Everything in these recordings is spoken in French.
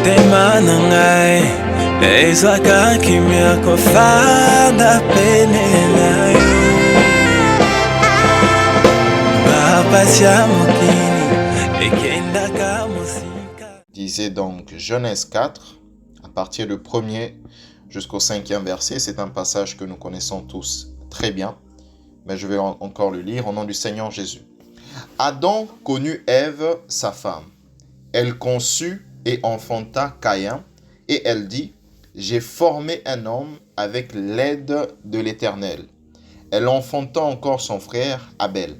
Motema na ngai ezwaka kimia kofanda pene na yo bapatia mokili ekendaka mosika. Disait donc Genèse 4, à partir du 1er jusqu'au 5e verset. C'est un passage que nous connaissons tous très bien, mais je vais encore le lire au nom du Seigneur Jésus. Adam connut Ève, sa femme. Elle conçut et enfanta Caïn, et elle dit, « J'ai formé un homme avec l'aide de l'Éternel. » Elle enfanta encore son frère Abel.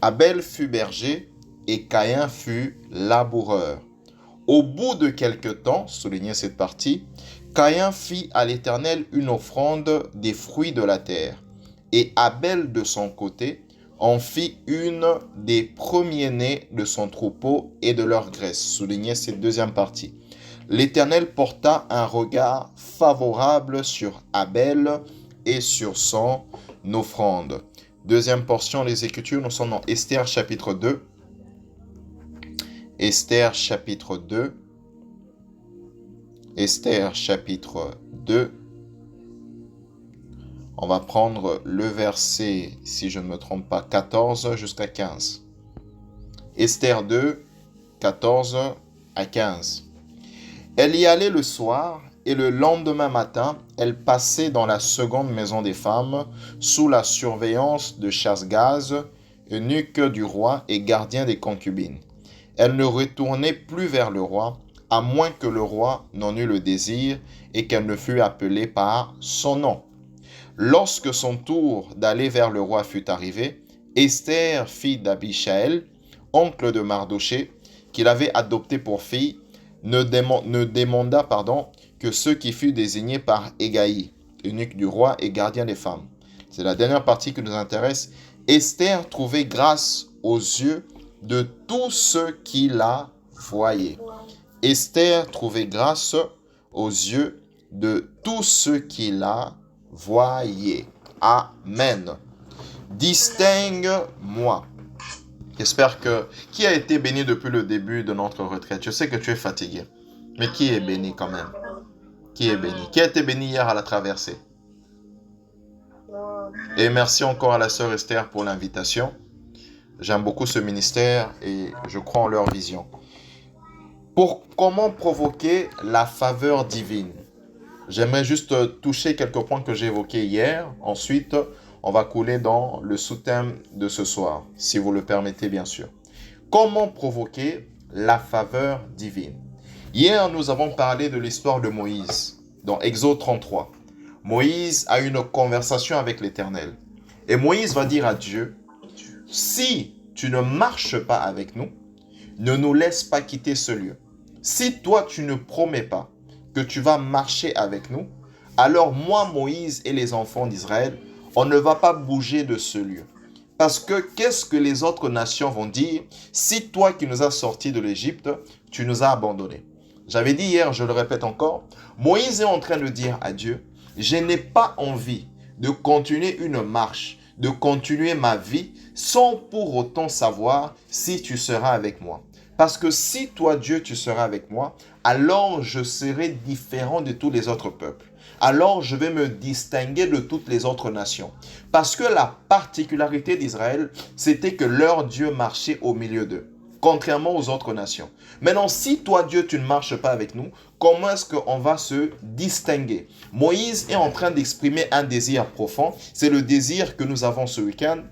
Abel fut berger et Caïn fut laboureur. Au bout de quelque temps, soulignez cette partie, Caïn fit à l'Éternel une offrande des fruits de la terre, et Abel de son côté en fit une des premiers-nés de son troupeau et de leur graisse. Soulignez cette deuxième partie. L'Éternel porta un regard favorable sur Abel et sur son offrande. Deuxième portion des Écritures, nous sommes dans Esther chapitre 2. Esther chapitre 2. Esther chapitre 2. On va prendre le verset, si je ne me trompe pas, 14 jusqu'à 15. Esther 2, 14 à 15. Elle y allait le soir, et le lendemain matin, elle passait dans la seconde maison des femmes, sous la surveillance de Chasgaz, eunuque du roi et gardien des concubines. Elle ne retournait plus vers le roi, à moins que le roi n'en eût le désir et qu'elle ne fût appelée par son nom. Lorsque son tour d'aller vers le roi fut arrivé, Esther, fille d'Abichaël, oncle de Mardoché, qu'il avait adopté pour fille, ne demanda que ce qui fut désigné par Hégaï, eunuque du roi et gardien des femmes. C'est la dernière partie qui nous intéresse. Esther trouvait grâce aux yeux de tous ceux qui la voyaient. Esther trouvait grâce aux yeux de tous ceux qui la voyaient. Amen. Distingue-moi. J'espère que... Qui a été béni depuis le début de notre retraite? Je sais que tu es fatigué. Mais qui est béni quand même? Qui est béni? Qui a été béni hier à la traversée? Et merci encore à la sœur Esther pour l'invitation. J'aime beaucoup ce ministère et je crois en leur vision. Comment provoquer la faveur divine? J'aimerais juste toucher quelques points que j'ai évoqués hier. Ensuite, on va couler dans le sous-thème de ce soir, si vous le permettez bien sûr. Comment provoquer la faveur divine? Hier, nous avons parlé de l'histoire de Moïse, dans Exode 33. Moïse a une conversation avec l'Éternel. Et Moïse va dire à Dieu, « Si tu ne marches pas avec nous, ne nous laisse pas quitter ce lieu. Si toi, tu ne promets pas que tu vas marcher avec nous, alors moi, Moïse et les enfants d'Israël, on ne va pas bouger de ce lieu. Parce que qu'est-ce que les autres nations vont dire si toi qui nous as sortis de l'Égypte, tu nous as abandonnés? » J'avais dit hier, je le répète encore, Moïse est en train de dire à Dieu, je n'ai pas envie de continuer une marche, de continuer ma vie sans pour autant savoir si tu seras avec moi. Parce que si toi, Dieu, tu seras avec moi, alors je serai différent de tous les autres peuples. Alors je vais me distinguer de toutes les autres nations. Parce que la particularité d'Israël, c'était que leur Dieu marchait au milieu d'eux, contrairement aux autres nations. Maintenant, si toi, Dieu, tu ne marches pas avec nous, comment est-ce qu'on va se distinguer? Moïse est en train d'exprimer un désir profond. C'est le désir que nous avons ce week-end.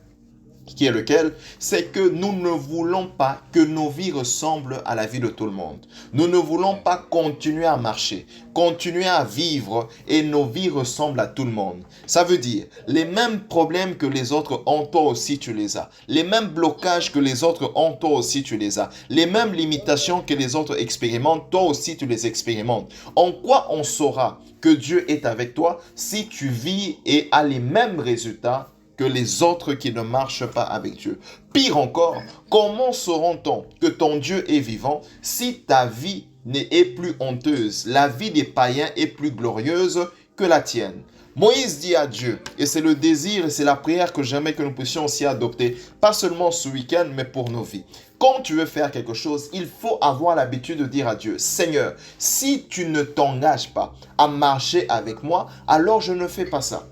Qui est lequel? C'est que nous ne voulons pas que nos vies ressemblent à la vie de tout le monde. Nous ne voulons pas continuer à marcher, continuer à vivre et nos vies ressemblent à tout le monde. Ça veut dire, les mêmes problèmes que les autres ont, toi aussi tu les as. Les mêmes blocages que les autres ont, toi aussi tu les as. Les mêmes limitations que les autres expérimentent, toi aussi tu les expérimentes. En quoi on saura que Dieu est avec toi si tu vis et as les mêmes résultats que les autres qui ne marchent pas avec Dieu? Pire encore, comment sauront-on que ton Dieu est vivant si ta vie n'est plus honteuse, la vie des païens est plus glorieuse que la tienne? Moïse dit à Dieu, et c'est le désir et c'est la prière que j'aimerais que nous puissions aussi adopter, pas seulement ce week-end, mais pour nos vies. Quand tu veux faire quelque chose, il faut avoir l'habitude de dire à Dieu, Seigneur, si tu ne t'engages pas à marcher avec moi, alors je ne fais pas ça.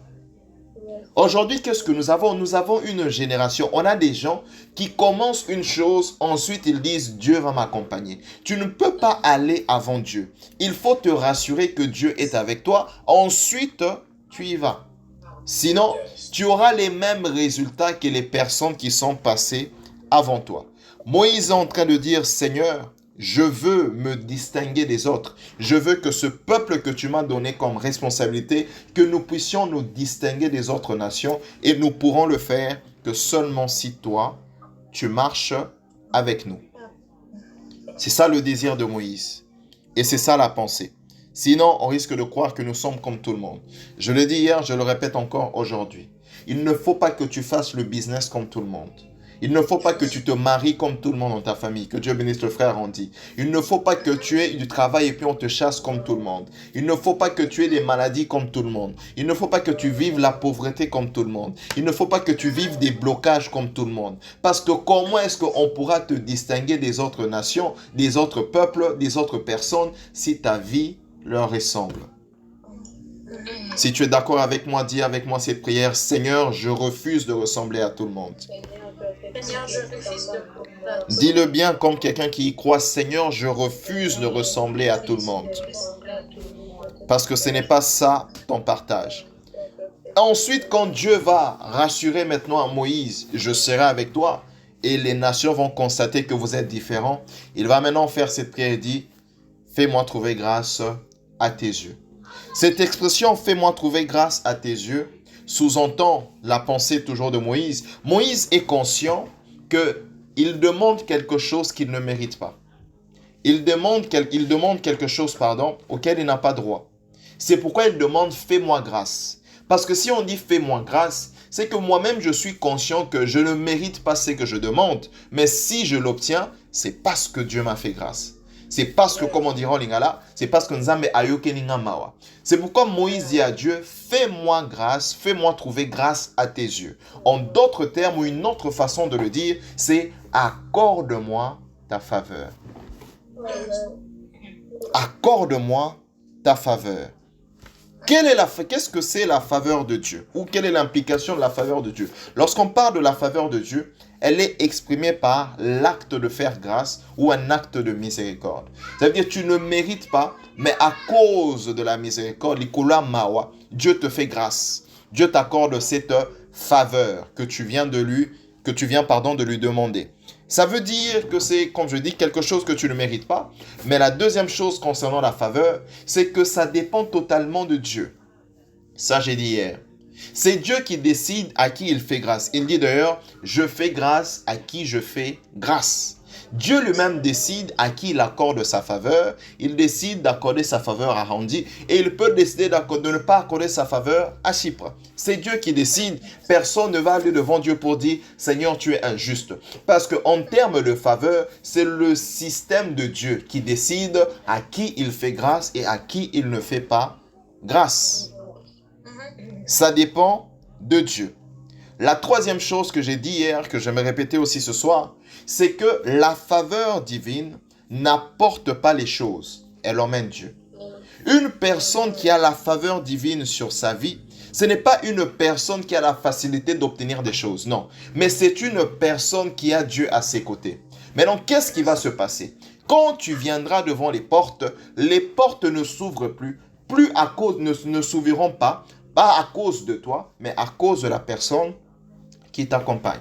Aujourd'hui, qu'est-ce que nous avons? Nous avons une génération, on a des gens qui commencent une chose, ensuite ils disent Dieu va m'accompagner. Tu ne peux pas aller avant Dieu. Il faut te rassurer que Dieu est avec toi, ensuite tu y vas. Sinon, tu auras les mêmes résultats que les personnes qui sont passées avant toi. Moïse est en train de dire, Seigneur, je veux me distinguer des autres. Je veux que ce peuple que tu m'as donné comme responsabilité, que nous puissions nous distinguer des autres nations et nous pourrons le faire que seulement si toi, tu marches avec nous. C'est ça le désir de Moïse. Et c'est ça la pensée. Sinon, on risque de croire que nous sommes comme tout le monde. Je l'ai dit hier, je le répète encore aujourd'hui. Il ne faut pas que tu fasses le business comme tout le monde. Il ne faut pas que tu te maries comme tout le monde dans ta famille. Que Dieu bénisse le frère Andy. Il ne faut pas que tu aies du travail et puis on te chasse comme tout le monde. Il ne faut pas que tu aies des maladies comme tout le monde. Il ne faut pas que tu vives la pauvreté comme tout le monde. Il ne faut pas que tu vives des blocages comme tout le monde. Parce que comment est-ce qu'on pourra te distinguer des autres nations, des autres peuples, des autres personnes si ta vie leur ressemble? Si tu es d'accord avec moi, dis avec moi cette prière. Seigneur, je refuse de ressembler à tout le monde. Seigneur, je refuse de Dis-le bien comme quelqu'un qui y croit. Seigneur, je refuse de ressembler à tout le monde. Parce que ce n'est pas ça ton partage. Ensuite, quand Dieu va rassurer maintenant à Moïse, je serai avec toi, et les nations vont constater que vous êtes différents, il va maintenant faire cette prière et dit, fais-moi trouver grâce à tes yeux. Cette expression, fais-moi trouver grâce à tes yeux, sous-entend la pensée toujours de Moïse. Moïse est conscient qu'il demande quelque chose qu'il ne mérite pas. Il demande quelque chose, auquel il n'a pas droit. C'est pourquoi il demande « fais-moi grâce ». Parce que si on dit « fais-moi grâce », c'est que moi-même je suis conscient que je ne mérite pas ce que je demande. Mais si je l'obtiens, c'est parce que Dieu m'a fait grâce. C'est parce que, comme on dirait en lingala, c'est parce que Nzambe ayoke ningamawa. C'est pourquoi Moïse dit à Dieu, fais-moi grâce, fais-moi trouver grâce à tes yeux. En d'autres termes, ou une autre façon de le dire, c'est accorde-moi ta faveur. Accorde-moi ta faveur. Qu'est-ce que c'est la faveur de Dieu? Ou quelle est l'implication de la faveur de Dieu? Lorsqu'on parle de la faveur de Dieu, elle est exprimée par l'acte de faire grâce ou un acte de miséricorde. C'est-à-dire que tu ne mérites pas, mais à cause de la miséricorde, Dieu te fait grâce. Dieu t'accorde cette faveur que tu viens de lui demander. Ça veut dire que c'est, comme je dis, quelque chose que tu ne mérites pas. Mais la deuxième chose concernant la faveur, c'est que ça dépend totalement de Dieu. Ça, j'ai dit hier. C'est Dieu qui décide à qui il fait grâce. Il dit d'ailleurs, je fais grâce à qui je fais grâce. Dieu lui-même décide à qui il accorde sa faveur. Il décide d'accorder sa faveur à Randy et il peut décider de ne pas accorder sa faveur à Chypre. C'est Dieu qui décide. Personne ne va aller devant Dieu pour dire « Seigneur, tu es injuste ». Parce qu'en termes de faveur, c'est le système de Dieu qui décide à qui il fait grâce et à qui il ne fait pas grâce. Ça dépend de Dieu. La troisième chose que j'ai dit hier, que je vais répéter aussi ce soir, c'est que la faveur divine n'apporte pas les choses, elle emmène Dieu. Une personne qui a la faveur divine sur sa vie, ce n'est pas une personne qui a la facilité d'obtenir des choses, non. Mais c'est une personne qui a Dieu à ses côtés. Maintenant, qu'est-ce qui va se passer? Quand tu viendras devant les portes ne s'ouvrent plus ne s'ouvriront pas à cause de toi, mais à cause de la personne qui t'accompagne.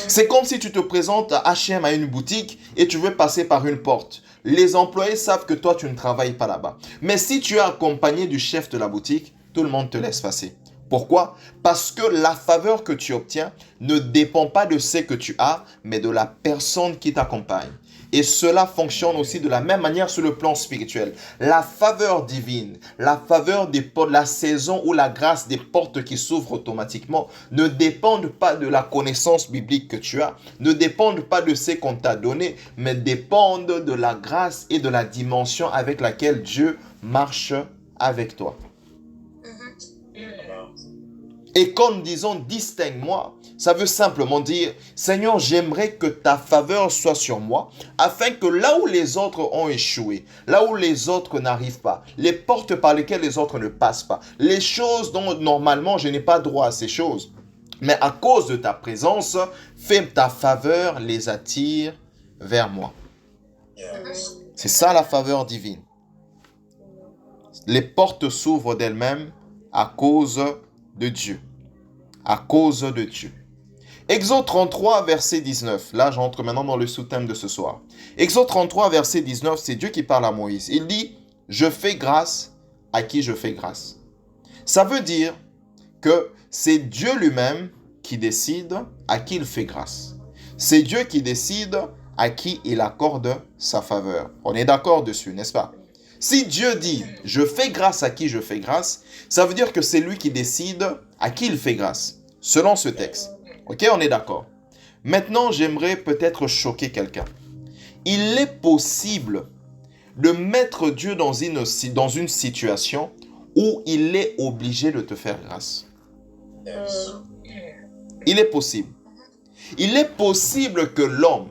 C'est comme si tu te présentes à H&M à une boutique et tu veux passer par une porte. Les employés savent que toi, tu ne travailles pas là-bas. Mais si tu es accompagné du chef de la boutique, tout le monde te laisse passer. Pourquoi? Parce que la faveur que tu obtiens ne dépend pas de ce que tu as, mais de la personne qui t'accompagne. Et cela fonctionne aussi de la même manière sur le plan spirituel. La faveur divine, la faveur des portes, la saison ou la grâce des portes qui s'ouvrent automatiquement ne dépendent pas de la connaissance biblique que tu as, ne dépendent pas de ce qu'on t'a donné, mais dépendent de la grâce et de la dimension avec laquelle Dieu marche avec toi. Et quand nous disons « distingue-moi », ça veut simplement dire « Seigneur, j'aimerais que ta faveur soit sur moi, afin que là où les autres ont échoué, là où les autres n'arrivent pas, les portes par lesquelles les autres ne passent pas, les choses dont normalement je n'ai pas droit à ces choses, mais à cause de ta présence, fais ta faveur les attire vers moi. » C'est ça la faveur divine. Les portes s'ouvrent d'elles-mêmes à cause de Dieu. À cause de Dieu. Exode 33, verset 19. Là, j'entre maintenant dans le sous-thème de ce soir. Exode 33, verset 19, c'est Dieu qui parle à Moïse. Il dit, « Je fais grâce à qui je fais grâce. » Ça veut dire que c'est Dieu lui-même qui décide à qui il fait grâce. C'est Dieu qui décide à qui il accorde sa faveur. On est d'accord dessus, n'est-ce pas? Si Dieu dit « je fais grâce à qui je fais grâce », ça veut dire que c'est lui qui décide à qui il fait grâce, selon ce texte. Ok, on est d'accord. Maintenant, j'aimerais peut-être choquer quelqu'un. Il est possible de mettre Dieu dans une situation où il est obligé de te faire grâce. Il est possible. Il est possible que l'homme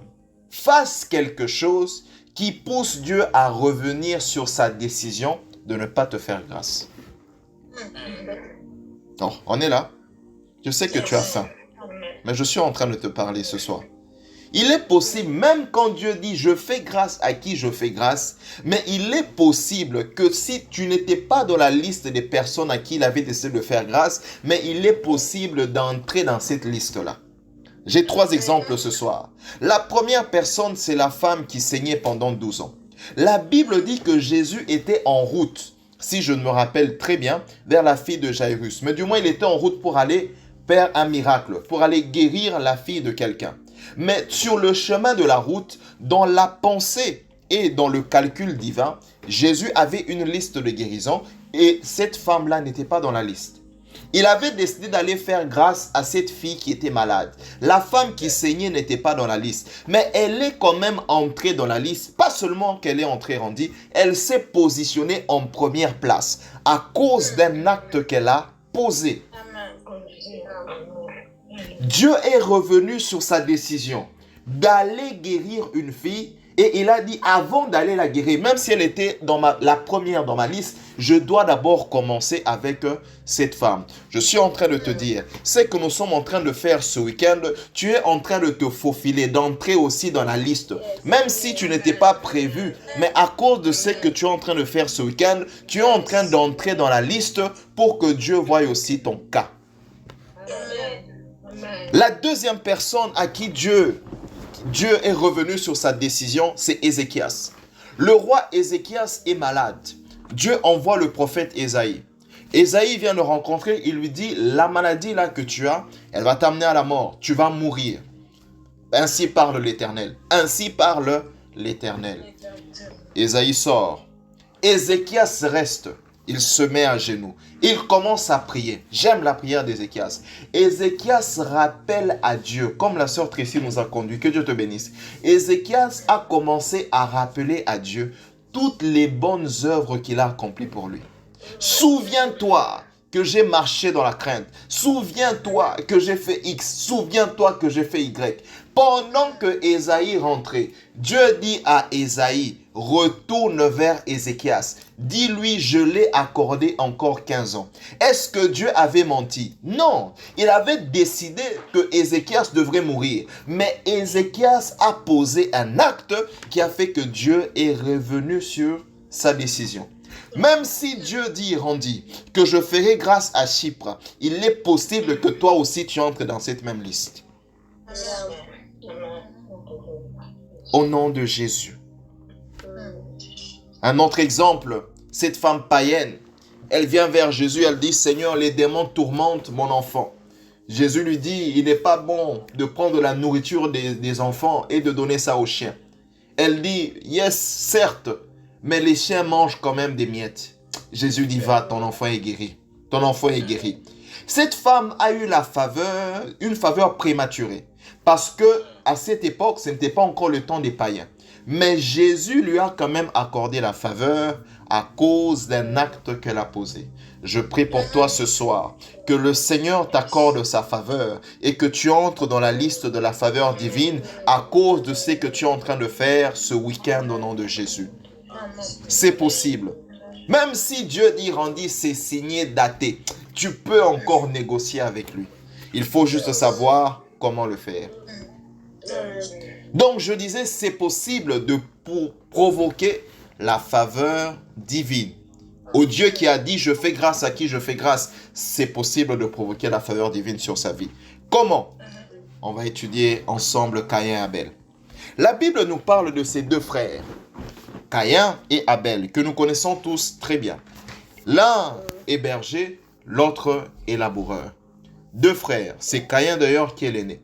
fasse quelque chose qui pousse Dieu à revenir sur sa décision de ne pas te faire grâce. Non, on est là. Je sais que tu as faim, mais je suis en train de te parler ce soir. Il est possible, même quand Dieu dit « je fais grâce à qui je fais grâce », mais il est possible que si tu n'étais pas dans la liste des personnes à qui il avait décidé de faire grâce, mais il est possible d'entrer dans cette liste-là. J'ai 3 exemples ce soir. La première personne, c'est la femme qui saignait pendant 12 ans. La Bible dit que Jésus était en route, si je me rappelle très bien, vers la fille de Jairus. Mais du moins, il était en route pour aller faire un miracle, pour aller guérir la fille de quelqu'un. Mais sur le chemin de la route, dans la pensée et dans le calcul divin, Jésus avait une liste de guérisons et cette femme-là n'était pas dans la liste. Il avait décidé d'aller faire grâce à cette fille qui était malade. La femme qui saignait n'était pas dans la liste. Mais elle est quand même entrée dans la liste. Pas seulement qu'elle est entrée, Randy, elle s'est positionnée en première place à cause d'un acte qu'elle a posé. Dieu est revenu sur sa décision d'aller guérir une fille. Et il a dit, avant d'aller la guérir, même si elle était la première dans ma liste, je dois d'abord commencer avec cette femme. Je suis en train de te dire, c'est que nous sommes en train de faire ce week-end, tu es en train de te faufiler, d'entrer aussi dans la liste. Même si tu n'étais pas prévu, mais à cause de ce que tu es en train de faire ce week-end, tu es en train d'entrer dans la liste pour que Dieu voie aussi ton cas. La deuxième personne à qui Dieu est revenu sur sa décision, c'est Ézéchias. Le roi Ézéchias est malade. Dieu envoie le prophète Ésaïe. Ésaïe vient le rencontrer, il lui dit, la maladie là que tu as, elle va t'amener à la mort, tu vas mourir. Ainsi parle l'Éternel. Ainsi parle l'Éternel. Ésaïe sort. Ézéchias reste. Il se met à genoux. Il commence à prier. J'aime la prière d'Ézéchias. Ézéchias rappelle à Dieu, comme la sœur Tracy nous a conduit, que Dieu te bénisse. Ézéchias a commencé à rappeler à Dieu toutes les bonnes œuvres qu'il a accomplies pour lui. Souviens-toi que j'ai marché dans la crainte. Souviens-toi que j'ai fait X. Souviens-toi que j'ai fait Y. Pendant que Ésaïe rentrait, Dieu dit à Ésaïe, retourne vers Ézéchias. Dis-lui, je l'ai accordé encore 15 ans. Est-ce que Dieu avait menti? Non. Il avait décidé que Ézéchias devrait mourir. Mais Ézéchias a posé un acte qui a fait que Dieu est revenu sur sa décision. Même si Dieu dit, Randy, que je ferai grâce à Chypre, il est possible que toi aussi tu entres dans cette même liste. Au nom de Jésus. Un autre exemple, cette femme païenne, elle vient vers Jésus, elle dit, Seigneur, les démons tourmentent mon enfant. Jésus lui dit, il n'est pas bon de prendre la nourriture des enfants et de donner ça aux chiens. Elle dit, yes, certes, mais les chiens mangent quand même des miettes. Jésus dit, va, ton enfant est guéri. Ton enfant est guéri. Cette femme a eu une faveur prématurée. Parce que à cette époque, ce n'était pas encore le temps des païens. Mais Jésus lui a quand même accordé la faveur à cause d'un acte qu'elle a posé. Je prie pour toi ce soir, que le Seigneur t'accorde sa faveur et que tu entres dans la liste de la faveur divine à cause de ce que tu es en train de faire ce week-end au nom de Jésus. C'est possible. Même si Dieu dit Randy, c'est signé, daté, tu peux encore négocier avec lui. Il faut juste savoir comment le faire. Donc je disais, c'est possible de provoquer la faveur divine. Au Dieu qui a dit, je fais grâce à qui je fais grâce, c'est possible de provoquer la faveur divine sur sa vie. Comment? On va étudier ensemble Caïn et Abel. La Bible nous parle de ces deux frères, Caïn et Abel, que nous connaissons tous très bien. L'un est berger, l'autre est laboureur. Deux frères, c'est Caïn d'ailleurs qui est l'aîné.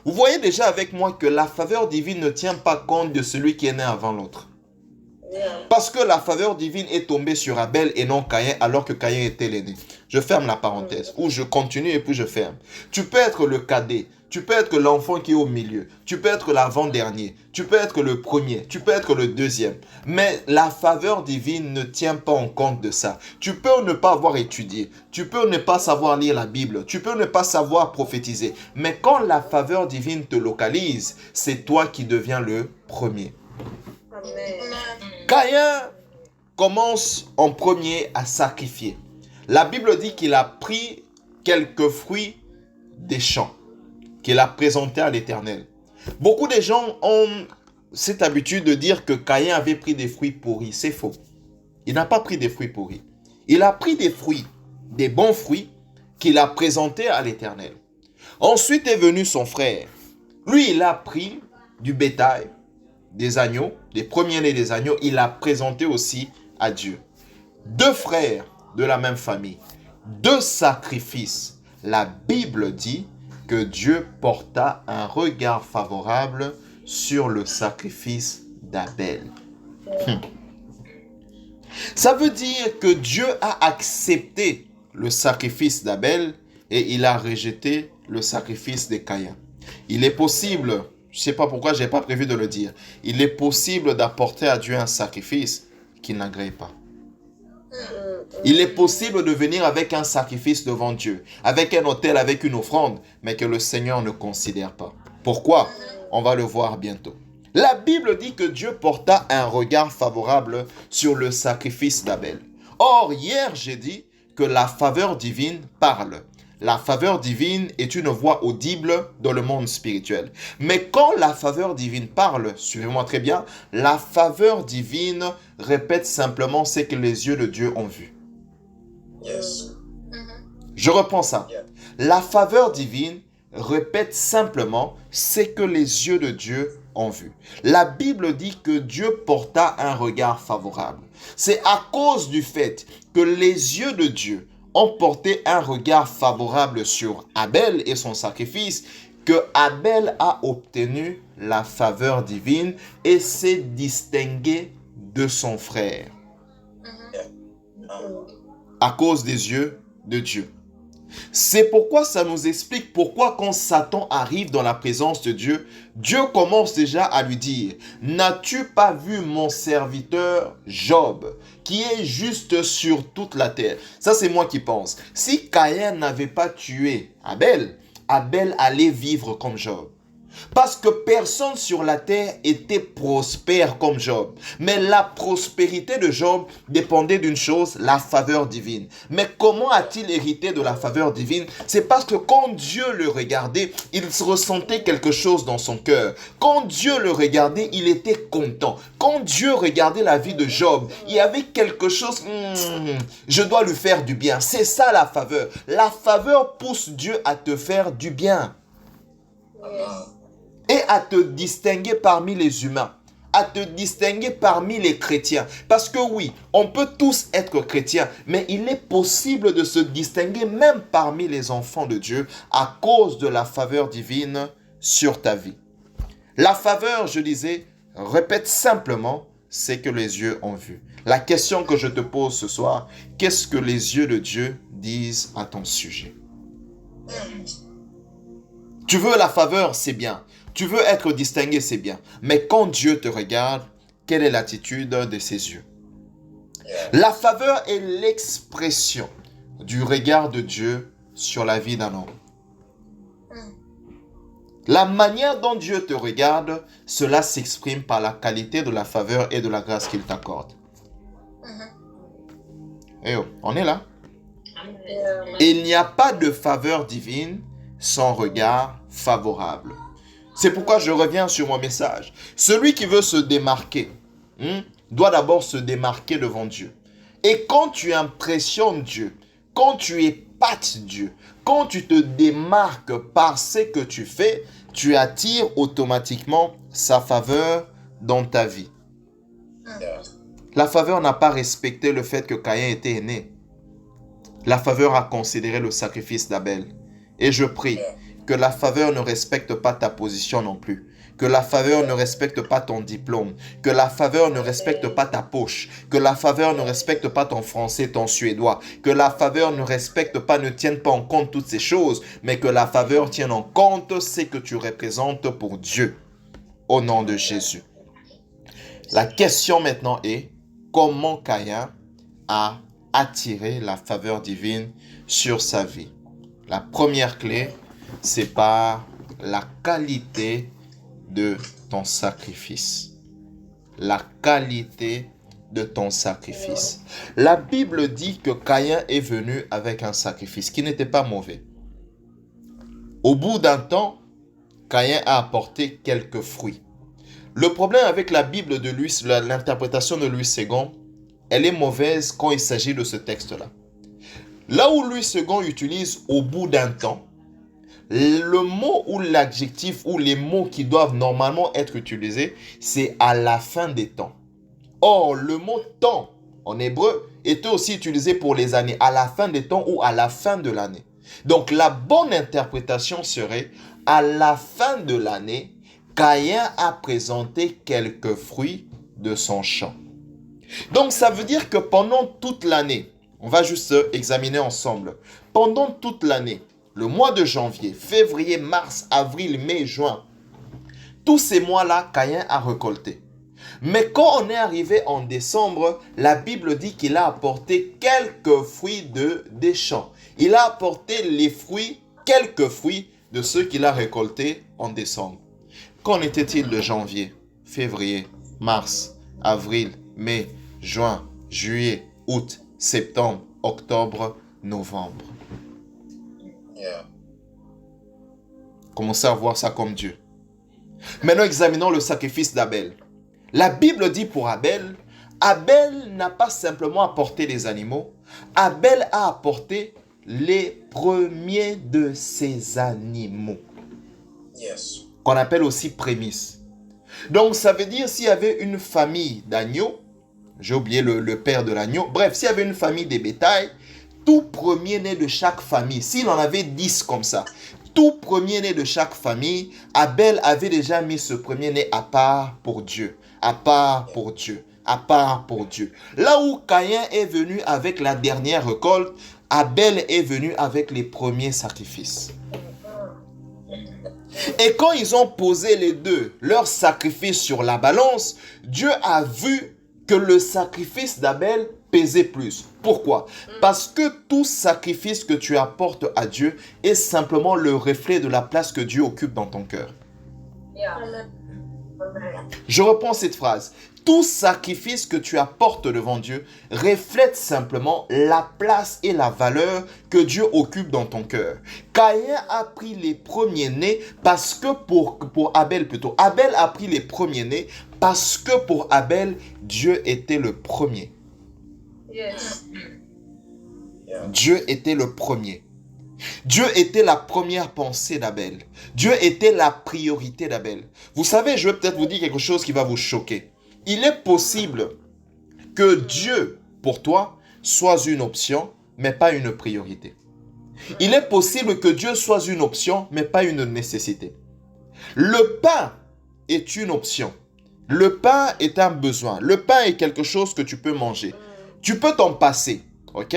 Vous voyez déjà avec moi que la faveur divine ne tient pas compte de celui qui est né avant l'autre. Parce que la faveur divine est tombée sur Abel et non Caïn, alors que Caïn était l'aîné. Je ferme la parenthèse, ou je continue et puis je ferme. Tu peux être le cadet, tu peux être l'enfant qui est au milieu, tu peux être l'avant-dernier, tu peux être le premier, tu peux être le deuxième. Mais la faveur divine ne tient pas en compte de ça. Tu peux ne pas avoir étudié, tu peux ne pas savoir lire la Bible, tu peux ne pas savoir prophétiser. Mais quand la faveur divine te localise, c'est toi qui deviens le premier. Caïn commence en premier à sacrifier. La Bible dit qu'il a pris quelques fruits des champs, qu'il a présentés à l'Éternel. Beaucoup de gens ont cette habitude de dire que Caïn avait pris des fruits pourris. C'est faux. Il n'a pas pris des fruits pourris. Il a pris des fruits, des bons fruits, qu'il a présentés à l'Éternel. Ensuite est venu son frère. Lui, il a pris du bétail, des agneaux, des premiers-nés des agneaux, il a présenté aussi à Dieu. Deux frères de la même famille, deux sacrifices. La Bible dit que Dieu porta un regard favorable sur le sacrifice d'Abel. Ça veut dire que Dieu a accepté le sacrifice d'Abel et il a rejeté le sacrifice de Caïn. Il est possible, je ne sais pas pourquoi je n'ai pas prévu de le dire, il est possible d'apporter à Dieu un sacrifice qu'il n'agrée pas. Il est possible de venir avec un sacrifice devant Dieu, avec un autel, avec une offrande, mais que le Seigneur ne considère pas. Pourquoi? On va le voir bientôt. La Bible dit que Dieu porta un regard favorable sur le sacrifice d'Abel. Or, hier, j'ai dit que la faveur divine parle. La faveur divine est une voix audible dans le monde spirituel. Mais quand la faveur divine parle, suivez-moi très bien, la faveur divine répète simplement ce que les yeux de Dieu ont vu. Je reprends ça. La faveur divine répète simplement ce que les yeux de Dieu ont vu. La Bible dit que Dieu porta un regard favorable. C'est à cause du fait que les yeux de Dieu ont porté un regard favorable sur Abel et son sacrifice, que Abel a obtenu la faveur divine et s'est distingué de son frère. À cause des yeux de Dieu. C'est pourquoi ça nous explique pourquoi quand Satan arrive dans la présence de Dieu, Dieu commence déjà à lui dire « N'as-tu pas vu mon serviteur Job, qui est juste sur toute la terre ?» Ça, c'est moi qui pense. Si Caïn n'avait pas tué Abel, Abel allait vivre comme Job. Parce que personne sur la terre était prospère comme Job. Mais la prospérité de Job dépendait d'une chose, la faveur divine. Mais comment a-t-il hérité de la faveur divine? C'est parce que quand Dieu le regardait, il ressentait quelque chose dans son cœur. Quand Dieu le regardait, il était content. Quand Dieu regardait la vie de Job, il y avait quelque chose, je dois lui faire du bien. C'est ça la faveur. La faveur pousse Dieu à te faire du bien. Et à te distinguer parmi les humains, à te distinguer parmi les chrétiens. Parce que oui, on peut tous être chrétiens, mais il est possible de se distinguer même parmi les enfants de Dieu à cause de la faveur divine sur ta vie. La faveur, je disais, répète simplement ce que les yeux ont vu. La question que je te pose ce soir, qu'est-ce que les yeux de Dieu disent à ton sujet? Tu veux la faveur, c'est bien. Tu veux être distingué, c'est bien. Mais quand Dieu te regarde, quelle est l'attitude de ses yeux? La faveur est l'expression du regard de Dieu sur la vie d'un homme. La manière dont Dieu te regarde, cela s'exprime par la qualité de la faveur et de la grâce qu'il t'accorde. Eh oh, on est là. Il n'y a pas de faveur divine sans regard favorable. C'est pourquoi je reviens sur mon message. Celui qui veut se démarquer doit d'abord se démarquer devant Dieu. Et quand tu impressionnes Dieu, quand tu épates Dieu, quand tu te démarques par ce que tu fais, tu attires automatiquement sa faveur dans ta vie. La faveur n'a pas respecté le fait que Caïn était né. La faveur a considéré le sacrifice d'Abel. Et je prie que la faveur ne respecte pas ta position non plus. Que la faveur ne respecte pas ton diplôme. Que la faveur ne respecte pas ta poche. Que la faveur ne respecte pas ton français, ton suédois. Que la faveur ne respecte pas, ne tienne pas en compte toutes ces choses. Mais que la faveur tienne en compte ce que tu représentes pour Dieu. Au nom de Jésus. La question maintenant est, comment Caïn a attiré la faveur divine sur sa vie? La première clé, c'est par la qualité de ton sacrifice. La qualité de ton sacrifice. La Bible dit que Caïn est venu avec un sacrifice qui n'était pas mauvais. Au bout d'un temps, Caïn a apporté quelques fruits. Le problème avec la Bible de Louis, l'interprétation de Louis II, elle est mauvaise quand il s'agit de ce texte-là. Là où Louis II utilise au bout d'un temps, le mot ou l'adjectif ou les mots qui doivent normalement être utilisés, c'est à la fin des temps. Or, le mot temps en hébreu était aussi utilisé pour les années, à la fin des temps ou à la fin de l'année. Donc, la bonne interprétation serait à la fin de l'année, Caïn a présenté quelques fruits de son champ. Donc, ça veut dire que pendant toute l'année, on va juste examiner ensemble. Pendant toute l'année, le mois de janvier, février, mars, avril, mai, juin, tous ces mois-là, Caïn a récolté. Mais quand on est arrivé en décembre, la Bible dit qu'il a apporté quelques fruits des champs. Il a apporté les fruits, quelques fruits de ceux qu'il a récoltés en décembre. Qu'en était-il de janvier, février, mars, avril, mai, juin, juillet, août, septembre, octobre, novembre? Commencez à voir ça comme Dieu. Maintenant, examinons le sacrifice d'Abel. La Bible dit pour Abel, Abel n'a pas simplement apporté les animaux, Abel a apporté les premiers de ses animaux. Qu'on appelle aussi prémices. Donc, ça veut dire s'il y avait une famille d'agneaux, j'ai oublié le père de l'agneau, bref, s'il y avait une famille des bétails, tout premier-né de chaque famille, s'il en avait 10 comme ça, tout premier-né de chaque famille, Abel avait déjà mis ce premier-né à part pour Dieu, à part pour Dieu, à part pour Dieu. Là où Caïn est venu avec la dernière récolte, Abel est venu avec les premiers sacrifices. Et quand ils ont posé les deux, leur sacrifice sur la balance, Dieu a vu que le sacrifice d'Abel pesait plus. Pourquoi? Parce que tout sacrifice que tu apportes à Dieu est simplement le reflet de la place que Dieu occupe dans ton cœur. Je reprends cette phrase. Tout sacrifice que tu apportes devant Dieu reflète simplement la place et la valeur que Dieu occupe dans ton cœur. Caïn a pris les premiers-nés parce que pour Abel plutôt. Abel a pris les premiers-nés parce que pour Abel, Dieu était le premier. Dieu était le premier. Dieu était la première pensée d'Abel. Dieu était la priorité d'Abel. Vous savez, je vais peut-être vous dire quelque chose qui va vous choquer. Il est possible que Dieu, pour toi, soit une option, mais pas une priorité. Il est possible que Dieu soit une option, mais pas une nécessité. Le pain est une option. Le pain est un besoin. Le pain est quelque chose que tu peux manger. Tu peux t'en passer, ok?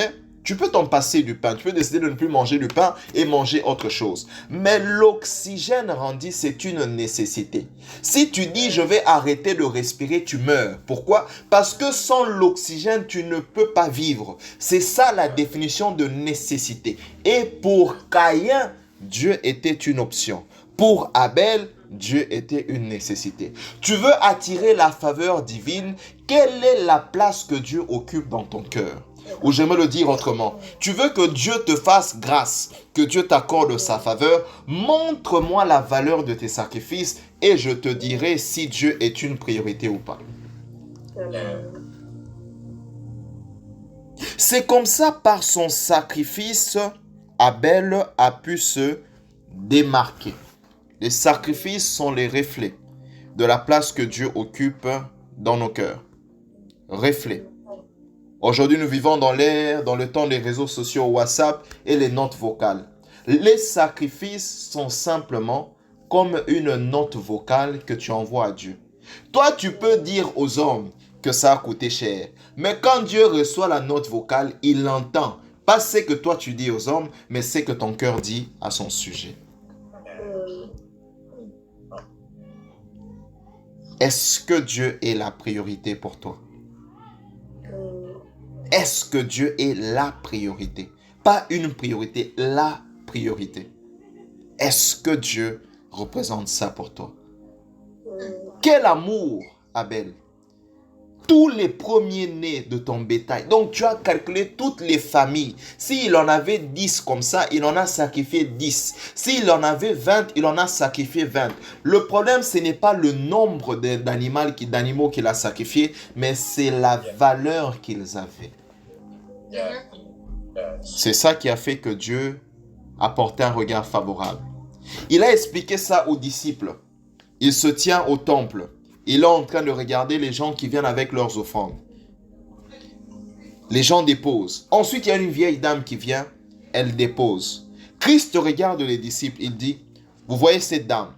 Tu peux t'en passer du pain, tu peux décider de ne plus manger du pain et manger autre chose. Mais l'oxygène, Randy, c'est une nécessité. Si tu dis je vais arrêter de respirer, tu meurs. Pourquoi? Parce que sans l'oxygène, tu ne peux pas vivre. C'est ça la définition de nécessité. Et pour Caïn, Dieu était une option. Pour Abel, Dieu était une nécessité. Tu veux attirer la faveur divine, quelle est la place que Dieu occupe dans ton cœur? Ou j'aimerais le dire autrement, tu veux que Dieu te fasse grâce, que Dieu t'accorde sa faveur, montre-moi la valeur de tes sacrifices et je te dirai si Dieu est une priorité ou pas. C'est comme ça, par son sacrifice, Abel a pu se démarquer. Les sacrifices sont les reflets de la place que Dieu occupe dans nos cœurs. Reflets. Aujourd'hui, nous vivons dans le temps des réseaux sociaux WhatsApp et les notes vocales. Les sacrifices sont simplement comme une note vocale que tu envoies à Dieu. Toi, tu peux dire aux hommes que ça a coûté cher. Mais quand Dieu reçoit la note vocale, il l'entend. Pas ce que toi tu dis aux hommes, mais ce que ton cœur dit à son sujet. Est-ce que Dieu est la priorité pour toi? Est-ce que Dieu est la priorité? Pas une priorité, la priorité. Est-ce que Dieu représente ça pour toi? Quel amour, Abel! Tous les premiers-nés de ton bétail. Donc, tu as calculé toutes les familles. S'il en avait 10 comme ça, il en a sacrifié 10. S'il en avait 20, il en a sacrifié 20. Le problème, ce n'est pas le nombre d'animaux qu'il a sacrifiés, mais c'est la valeur qu'ils avaient. C'est ça qui a fait que Dieu a porté un regard favorable. Il a expliqué ça aux disciples. Il se tient au temple. Il est en train de regarder les gens qui viennent avec leurs offrandes. Les gens déposent. Ensuite, il y a une vieille dame qui vient. Elle dépose. Christ regarde les disciples. Il dit, vous voyez cette dame?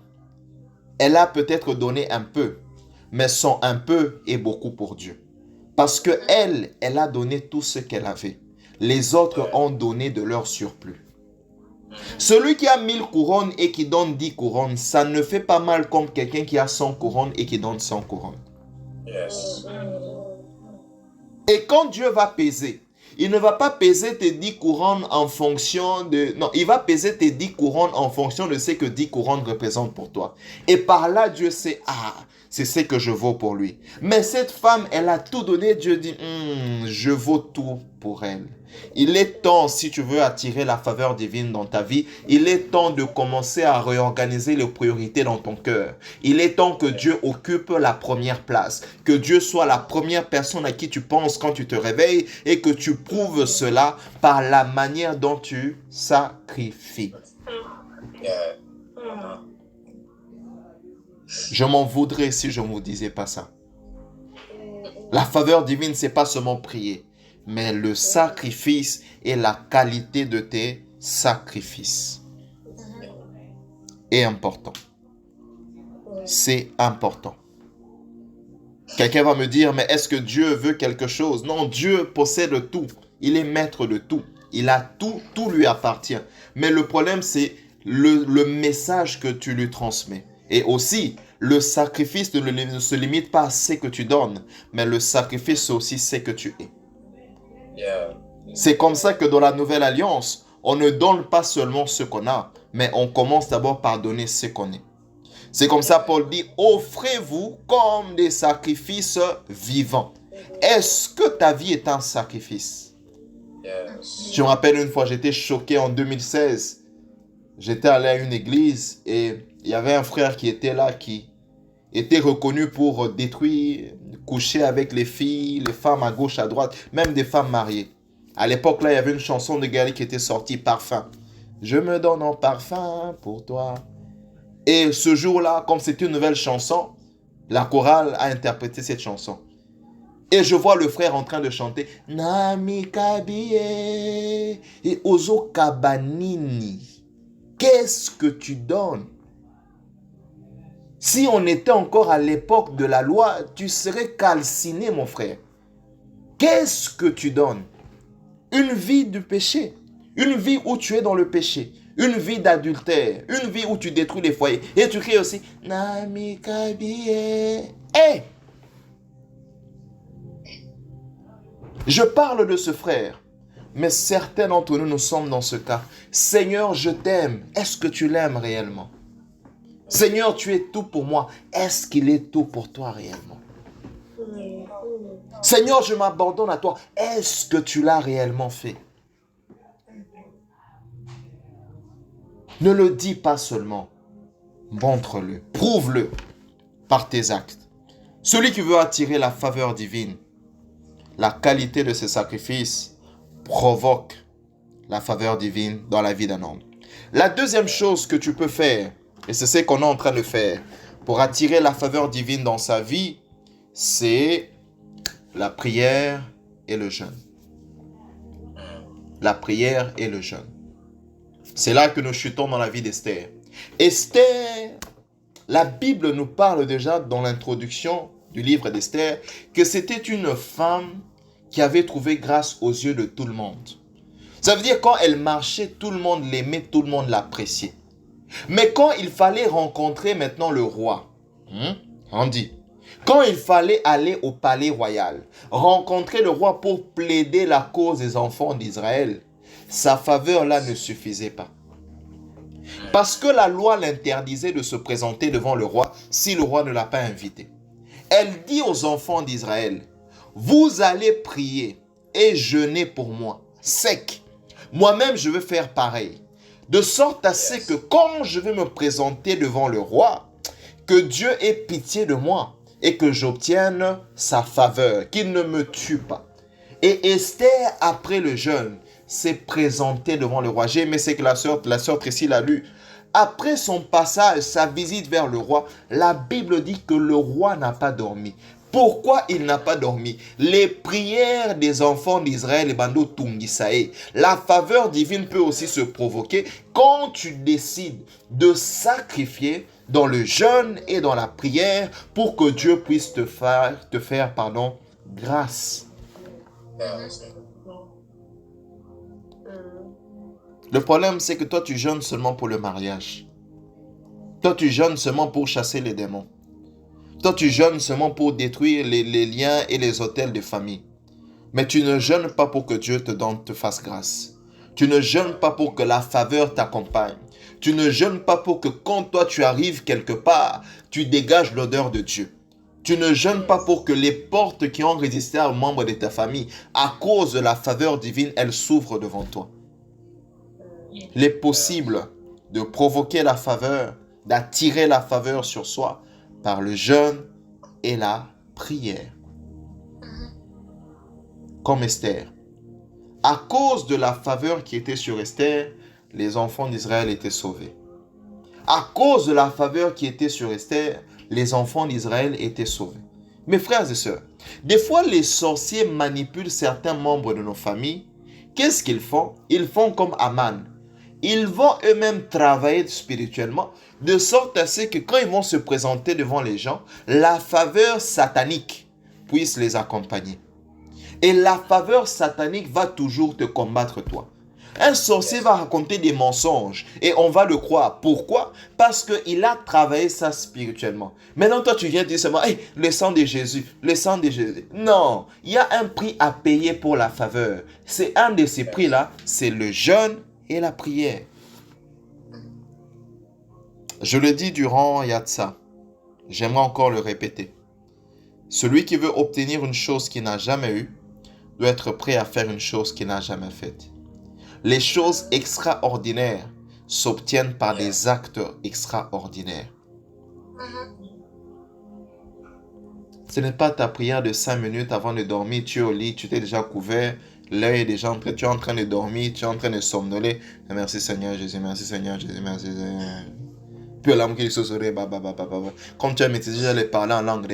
Elle a peut-être donné un peu. Mais son un peu est beaucoup pour Dieu. Parce que elle a donné tout ce qu'elle avait. Les autres ont donné de leur surplus. Celui qui a 1000 couronnes et qui donne 10 couronnes, ça ne fait pas mal comme quelqu'un qui a 100 couronnes et qui donne 100 couronnes. Yes. Et quand Dieu va peser, il ne va pas peser tes 10 couronnes en fonction de... Non, il va peser tes 10 couronnes en fonction de ce que 10 couronnes représentent pour toi. Et par là, Dieu sait, c'est ce que je vaux pour lui. Mais cette femme, elle a tout donné. Dieu dit, je vaux tout pour elle. Il est temps, si tu veux attirer la faveur divine dans ta vie, il est temps de commencer à réorganiser les priorités dans ton cœur. Il est temps que Dieu occupe la première place. Que Dieu soit la première personne à qui tu penses quand tu te réveilles et que tu prouves cela par la manière dont tu sacrifies. Je m'en voudrais si je ne vous disais pas ça. La faveur divine, c'est pas seulement prier, mais le sacrifice et la qualité de tes sacrifices est important. C'est important. Quelqu'un va me dire, mais est-ce que Dieu veut quelque chose? Non, Dieu possède tout. Il est maître de tout. Il a tout, tout lui appartient. Mais le problème, c'est le message que tu lui transmets. Et aussi, le sacrifice ne se limite pas à ce que tu donnes, mais le sacrifice, c'est aussi ce que tu es. C'est comme ça que dans la Nouvelle Alliance, on ne donne pas seulement ce qu'on a, mais on commence d'abord par donner ce qu'on est. C'est comme ça Paul dit, offrez-vous comme des sacrifices vivants. Est-ce que ta vie est un sacrifice? Je me rappelle une fois, j'étais choqué en 2016. J'étais allé à une église et il y avait un frère qui était là, qui était reconnu pour détruire, coucher avec les filles, les femmes à gauche, à droite, même des femmes mariées. À l'époque, là, il y avait une chanson de Gary qui était sortie, Parfum. Je me donne en parfum pour toi. Et ce jour-là, comme c'était une nouvelle chanson, la chorale a interprété cette chanson. Et je vois le frère en train de chanter Nami Kabie et Ozo Kabanini. Qu'est-ce que tu donnes? Si on était encore à l'époque de la loi, tu serais calciné, mon frère. Qu'est-ce que tu donnes? Une vie du péché. Une vie où tu es dans le péché. Une vie d'adultère. Une vie où tu détruis les foyers. Et tu cries aussi, Nami Kabie. Hey! Je parle de ce frère. Mais certains d'entre nous, nous sommes dans ce cas. Seigneur, je t'aime. Est-ce que tu l'aimes réellement? Seigneur, tu es tout pour moi. Est-ce qu'il est tout pour toi réellement? Seigneur, je m'abandonne à toi. Est-ce que tu l'as réellement fait? Ne le dis pas seulement. Montre-le. Prouve-le par tes actes. Celui qui veut attirer la faveur divine, la qualité de ses sacrifices provoque la faveur divine dans la vie d'un homme. La deuxième chose que tu peux faire, et c'est ce qu'on est en train de faire pour attirer la faveur divine dans sa vie, c'est la prière et le jeûne. La prière et le jeûne. C'est là que nous chutons dans la vie d'Esther. Esther, la Bible nous parle déjà dans l'introduction du livre d'Esther que c'était une femme qui avait trouvé grâce aux yeux de tout le monde. Ça veut dire quand elle marchait, tout le monde l'aimait, tout le monde l'appréciait. Mais quand il fallait rencontrer maintenant le roi, on dit, quand il fallait aller au palais royal, rencontrer le roi pour plaider la cause des enfants d'Israël, sa faveur là ne suffisait pas. Parce que la loi l'interdisait de se présenter devant le roi si le roi ne l'a pas invité. Elle dit aux enfants d'Israël, vous allez prier et jeûner pour moi, sec. Moi-même, je veux faire pareil. De sorte à ce que quand je vais me présenter devant le roi, que Dieu ait pitié de moi et que j'obtienne sa faveur, qu'il ne me tue pas. Et Esther, après le jeûne, s'est présentée devant le roi. J'ai aimé ce que la sœur Tracy l'a lu. Après son passage, sa visite vers le roi, la Bible dit que le roi n'a pas dormi. Pourquoi il n'a pas dormi? Les prières des enfants d'Israël et Bando Tungisae. La faveur divine peut aussi se provoquer quand tu décides de sacrifier dans le jeûne et dans la prière pour que Dieu puisse te faire grâce. Le problème, c'est que toi, tu jeûnes seulement pour le mariage. Toi, tu jeûnes seulement pour chasser les démons. Toi, tu jeûnes seulement pour détruire les liens et les autels de famille. Mais tu ne jeûnes pas pour que Dieu te fasse grâce. Tu ne jeûnes pas pour que la faveur t'accompagne. Tu ne jeûnes pas pour que quand toi, tu arrives quelque part, tu dégages l'odeur de Dieu. Tu ne jeûnes pas pour que les portes qui ont résisté aux membres de ta famille, à cause de la faveur divine, elles s'ouvrent devant toi. Il est possible de provoquer la faveur, d'attirer la faveur sur soi par le jeûne et la prière. Comme Esther. À cause de la faveur qui était sur Esther, les enfants d'Israël étaient sauvés. À cause de la faveur qui était sur Esther, les enfants d'Israël étaient sauvés. Mes frères et sœurs, des fois les sorciers manipulent certains membres de nos familles. Qu'est-ce qu'ils font? Ils font comme Aman. Ils vont eux-mêmes travailler spirituellement de sorte à ce que quand ils vont se présenter devant les gens, la faveur satanique puisse les accompagner. Et la faveur satanique va toujours te combattre toi. Un sorcier va raconter des mensonges et on va le croire. Pourquoi? Parce qu'il a travaillé ça spirituellement. Maintenant, toi, tu viens dire seulement, hey, le sang de Jésus, le sang de Jésus. Non, il y a un prix à payer pour la faveur. C'est un de ces prix-là, c'est le jeûne et la prière. Je le dis durant Yatsa, j'aimerais encore le répéter. Celui qui veut obtenir une chose qu'il n'a jamais eue, doit être prêt à faire une chose qu'il n'a jamais faite. Les choses extraordinaires s'obtiennent par des actes extraordinaires. Ce n'est pas ta prière de 5 minutes avant de dormir, tu es au lit, tu t'es déjà couvert, l'œil est déjà entré, tu es en train de dormir, tu es en train de somnoler. Merci Seigneur Jésus, merci Seigneur Jésus, merci Seigneur. Puis l'âme qui se serait, comme tu as maîtrisé, j'allais parler en langue,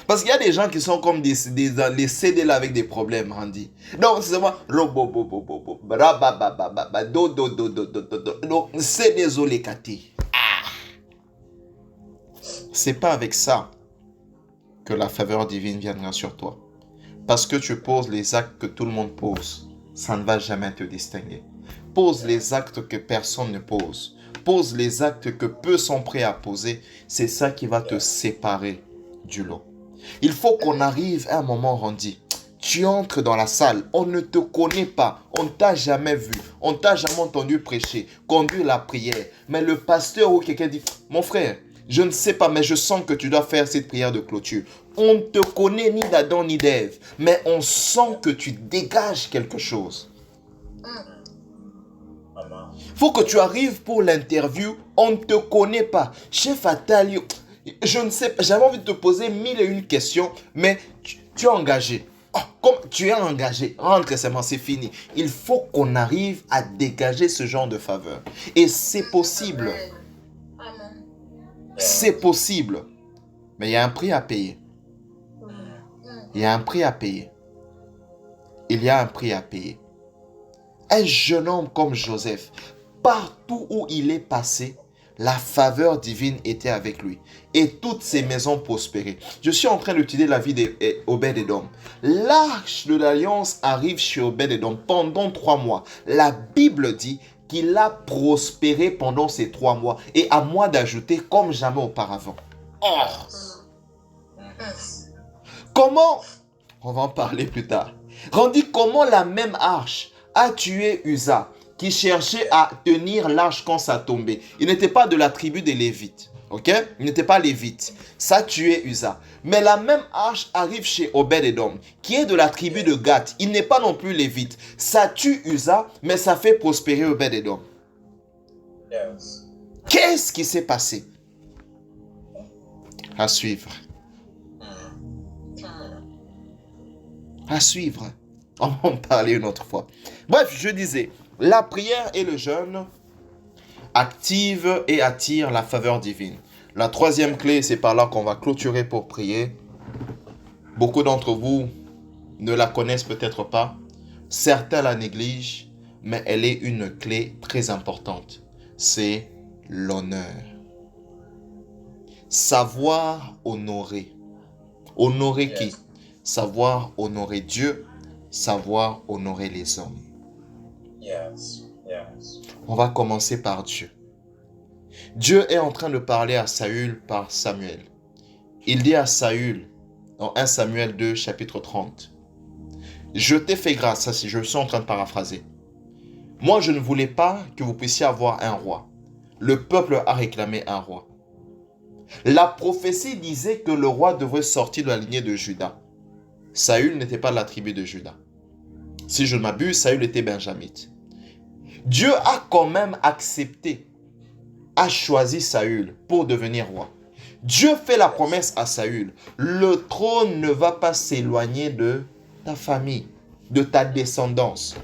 parce qu'il y a des gens qui sont comme des CD là avec des problèmes, Randy. Donc c'est moi, donc c'est désolé, Cathy. C'est pas avec ça que la faveur divine viendra sur toi. Parce que tu poses les actes que tout le monde pose, ça ne va jamais te distinguer. Pose les actes que personne ne pose. Pose les actes que peu sont prêts à poser. C'est ça qui va te séparer du lot. Il faut qu'on arrive à un moment rendu. Tu entres dans la salle, on ne te connaît pas, on ne t'a jamais vu, on ne t'a jamais entendu prêcher, conduire la prière. Mais le pasteur ou quelqu'un dit, mon frère, je ne sais pas, mais je sens que tu dois faire cette prière de clôture. On ne te connaît ni d'Adam ni d'Ève, mais on sent que tu dégages quelque chose. Il faut que tu arrives pour l'interview, on ne te connaît pas. Chef Atali, je ne sais pas, j'avais envie de te poser 1001 questions, mais tu es engagé. Oh, comme tu es engagé, rentre seulement, c'est fini. Il faut qu'on arrive à dégager ce genre de faveur. Et c'est possible. C'est possible. Mais il y a un prix à payer. Il y a un prix à payer. Il y a un prix à payer. Un jeune homme comme Joseph, partout où il est passé, la faveur divine était avec lui. Et toutes ses maisons prospéraient. Je suis en train d'étudier la vie d'Obed-Edom. L'arche de l'alliance arrive chez Obed-Edom pendant 3 mois. La Bible dit qu'il a prospéré pendant ces 3 mois. Et à moi d'ajouter comme jamais auparavant. Or, comment, on va en parler plus tard, rendit comment la même arche a tué Uza, qui cherchait à tenir l'arche quand ça tombait. Il n'était pas de la tribu des Lévites. Ok? Il n'était pas lévite. Ça a tué Uza. Mais la même arche arrive chez Obed-Edom, qui est de la tribu de Gath. Il n'est pas non plus lévite. Ça tue Uza, mais ça fait prospérer Obed-Edom. Yes. Qu'est-ce qui s'est passé? À suivre. À suivre. On va en parler une autre fois. Bref, je disais, la prière et le jeûne activent et attirent la faveur divine. La troisième clé, c'est par là qu'on va clôturer pour prier. Beaucoup d'entre vous ne la connaissent peut-être pas. Certains la négligent, mais elle est une clé très importante. C'est l'honneur. Savoir honorer. Honorer qui? Savoir honorer Dieu, savoir honorer les hommes. Yes. Yes. On va commencer par Dieu. Dieu est en train de parler à Saül par Samuel. Il dit à Saül, dans 1 Samuel 2, chapitre 30, « Je t'ai fait grâce », ça je suis en train de paraphraser. « Moi, je ne voulais pas que vous puissiez avoir un roi. Le peuple a réclamé un roi. La prophétie disait que le roi devrait sortir de la lignée de Juda. Saül n'était pas de la tribu de Juda. Si je ne m'abuse, Saül était benjamite. Dieu a quand même accepté, a choisi Saül pour devenir roi. Dieu fait la promesse à Saül, le trône ne va pas s'éloigner de ta famille, de ta descendance.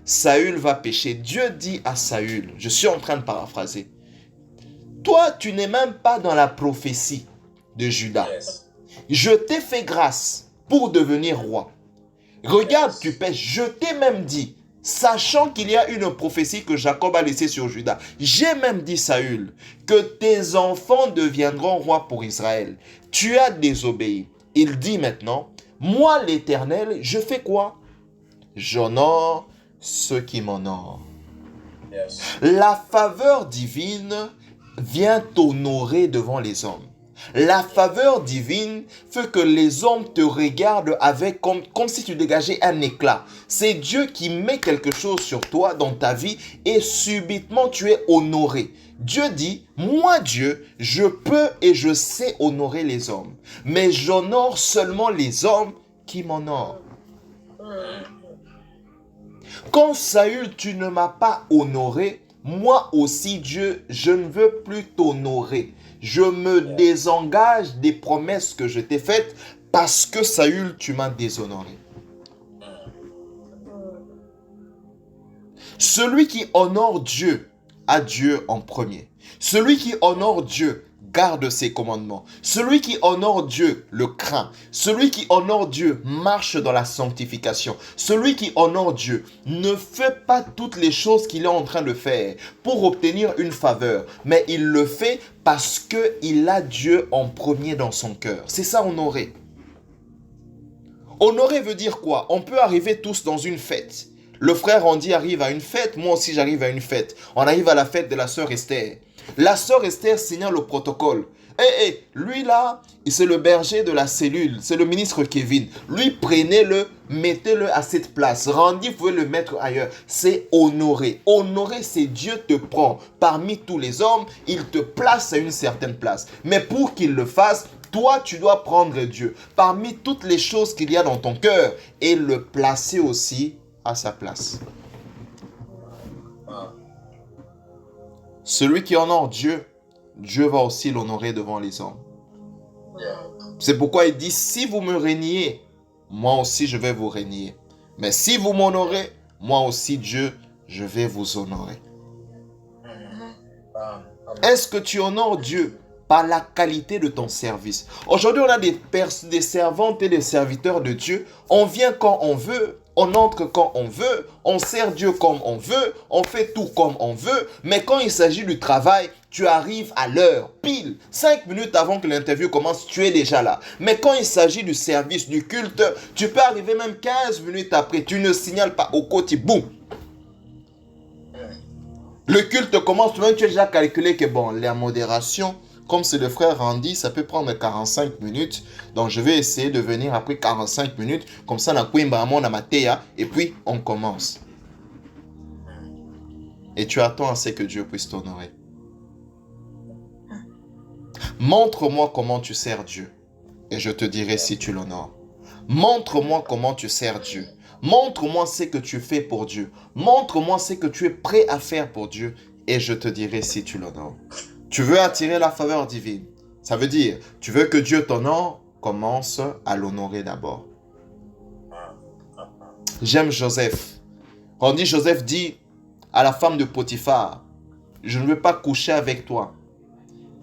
Saül va pécher. Dieu dit à Saül, je suis en train de paraphraser, toi tu n'es même pas dans la prophétie de Juda. Yes. Je t'ai fait grâce pour devenir roi. Regarde, tu pêches. Je t'ai même dit, sachant qu'il y a une prophétie que Jacob a laissée sur Juda, j'ai même dit, Saül, que tes enfants deviendront rois pour Israël. Tu as désobéi. Il dit maintenant, moi l'Éternel, je fais quoi? J'honore ceux qui m'honorent. Yes. La faveur divine vient t'honorer devant les hommes. La faveur divine fait que les hommes te regardent avec comme si tu dégageais un éclat. C'est Dieu qui met quelque chose sur toi dans ta vie et subitement tu es honoré. Dieu dit, moi Dieu, je peux et je sais honorer les hommes. Mais j'honore seulement les hommes qui m'honorent. Quand Saül, tu ne m'as pas honoré, moi aussi Dieu, je ne veux plus t'honorer. Je me désengage des promesses que je t'ai faites parce que Saül, tu m'as déshonoré. Celui qui honore Dieu a Dieu en premier. Celui qui honore Dieu garde ses commandements. Celui qui honore Dieu le craint. Celui qui honore Dieu marche dans la sanctification. Celui qui honore Dieu ne fait pas toutes les choses qu'il est en train de faire pour obtenir une faveur, mais il le fait parce qu'il a Dieu en premier dans son cœur. C'est ça honorer. Honorer veut dire quoi? On peut arriver tous dans une fête. Le frère Andy arrive à une fête, moi aussi j'arrive à une fête. On arrive à la fête de la sœur Esther. La sœur Esther signe le protocole. Lui là, c'est le berger de la cellule, c'est le ministre Kevin. Lui, prenez-le, mettez-le à cette place. Randy, vous pouvez le mettre ailleurs. C'est honorer. Honorer, c'est Dieu te prend parmi tous les hommes, il te place à une certaine place. Mais pour qu'il le fasse, toi, tu dois prendre Dieu parmi toutes les choses qu'il y a dans ton cœur et le placer aussi à sa place. Celui qui honore Dieu, Dieu va aussi l'honorer devant les hommes. C'est pourquoi il dit, si vous me reniez, moi aussi je vais vous renier. Mais si vous m'honorez, moi aussi Dieu, je vais vous honorer. Est-ce que tu honores Dieu par la qualité de ton service? Aujourd'hui, on a des servantes et des serviteurs de Dieu. On vient quand on veut. On entre quand on veut, on sert Dieu comme on veut, on fait tout comme on veut. Mais quand il s'agit du travail, tu arrives à l'heure, pile. 5 minutes avant que l'interview commence, tu es déjà là. Mais quand il s'agit du service, du culte, tu peux arriver même 15 minutes après. Tu ne signales pas au côté, boum. Le culte commence, toi-même tu as déjà calculé que bon, la modération, comme c'est le frère Randy, ça peut prendre 45 minutes. Donc, je vais essayer de venir après 45 minutes. Comme ça, on a matéa. Et puis, on commence. Et tu attends à ce que Dieu puisse t'honorer. Montre-moi comment tu sers Dieu. Et je te dirai si tu l'honores. Montre-moi comment tu sers Dieu. Montre-moi ce que tu fais pour Dieu. Montre-moi ce que tu es prêt à faire pour Dieu. Et je te dirai si tu l'honores. Tu veux attirer la faveur divine. Ça veut dire, tu veux que Dieu t'honore, commence à l'honorer d'abord. J'aime Joseph. Quand on dit Joseph dit à la femme de Potiphar, je ne veux pas coucher avec toi.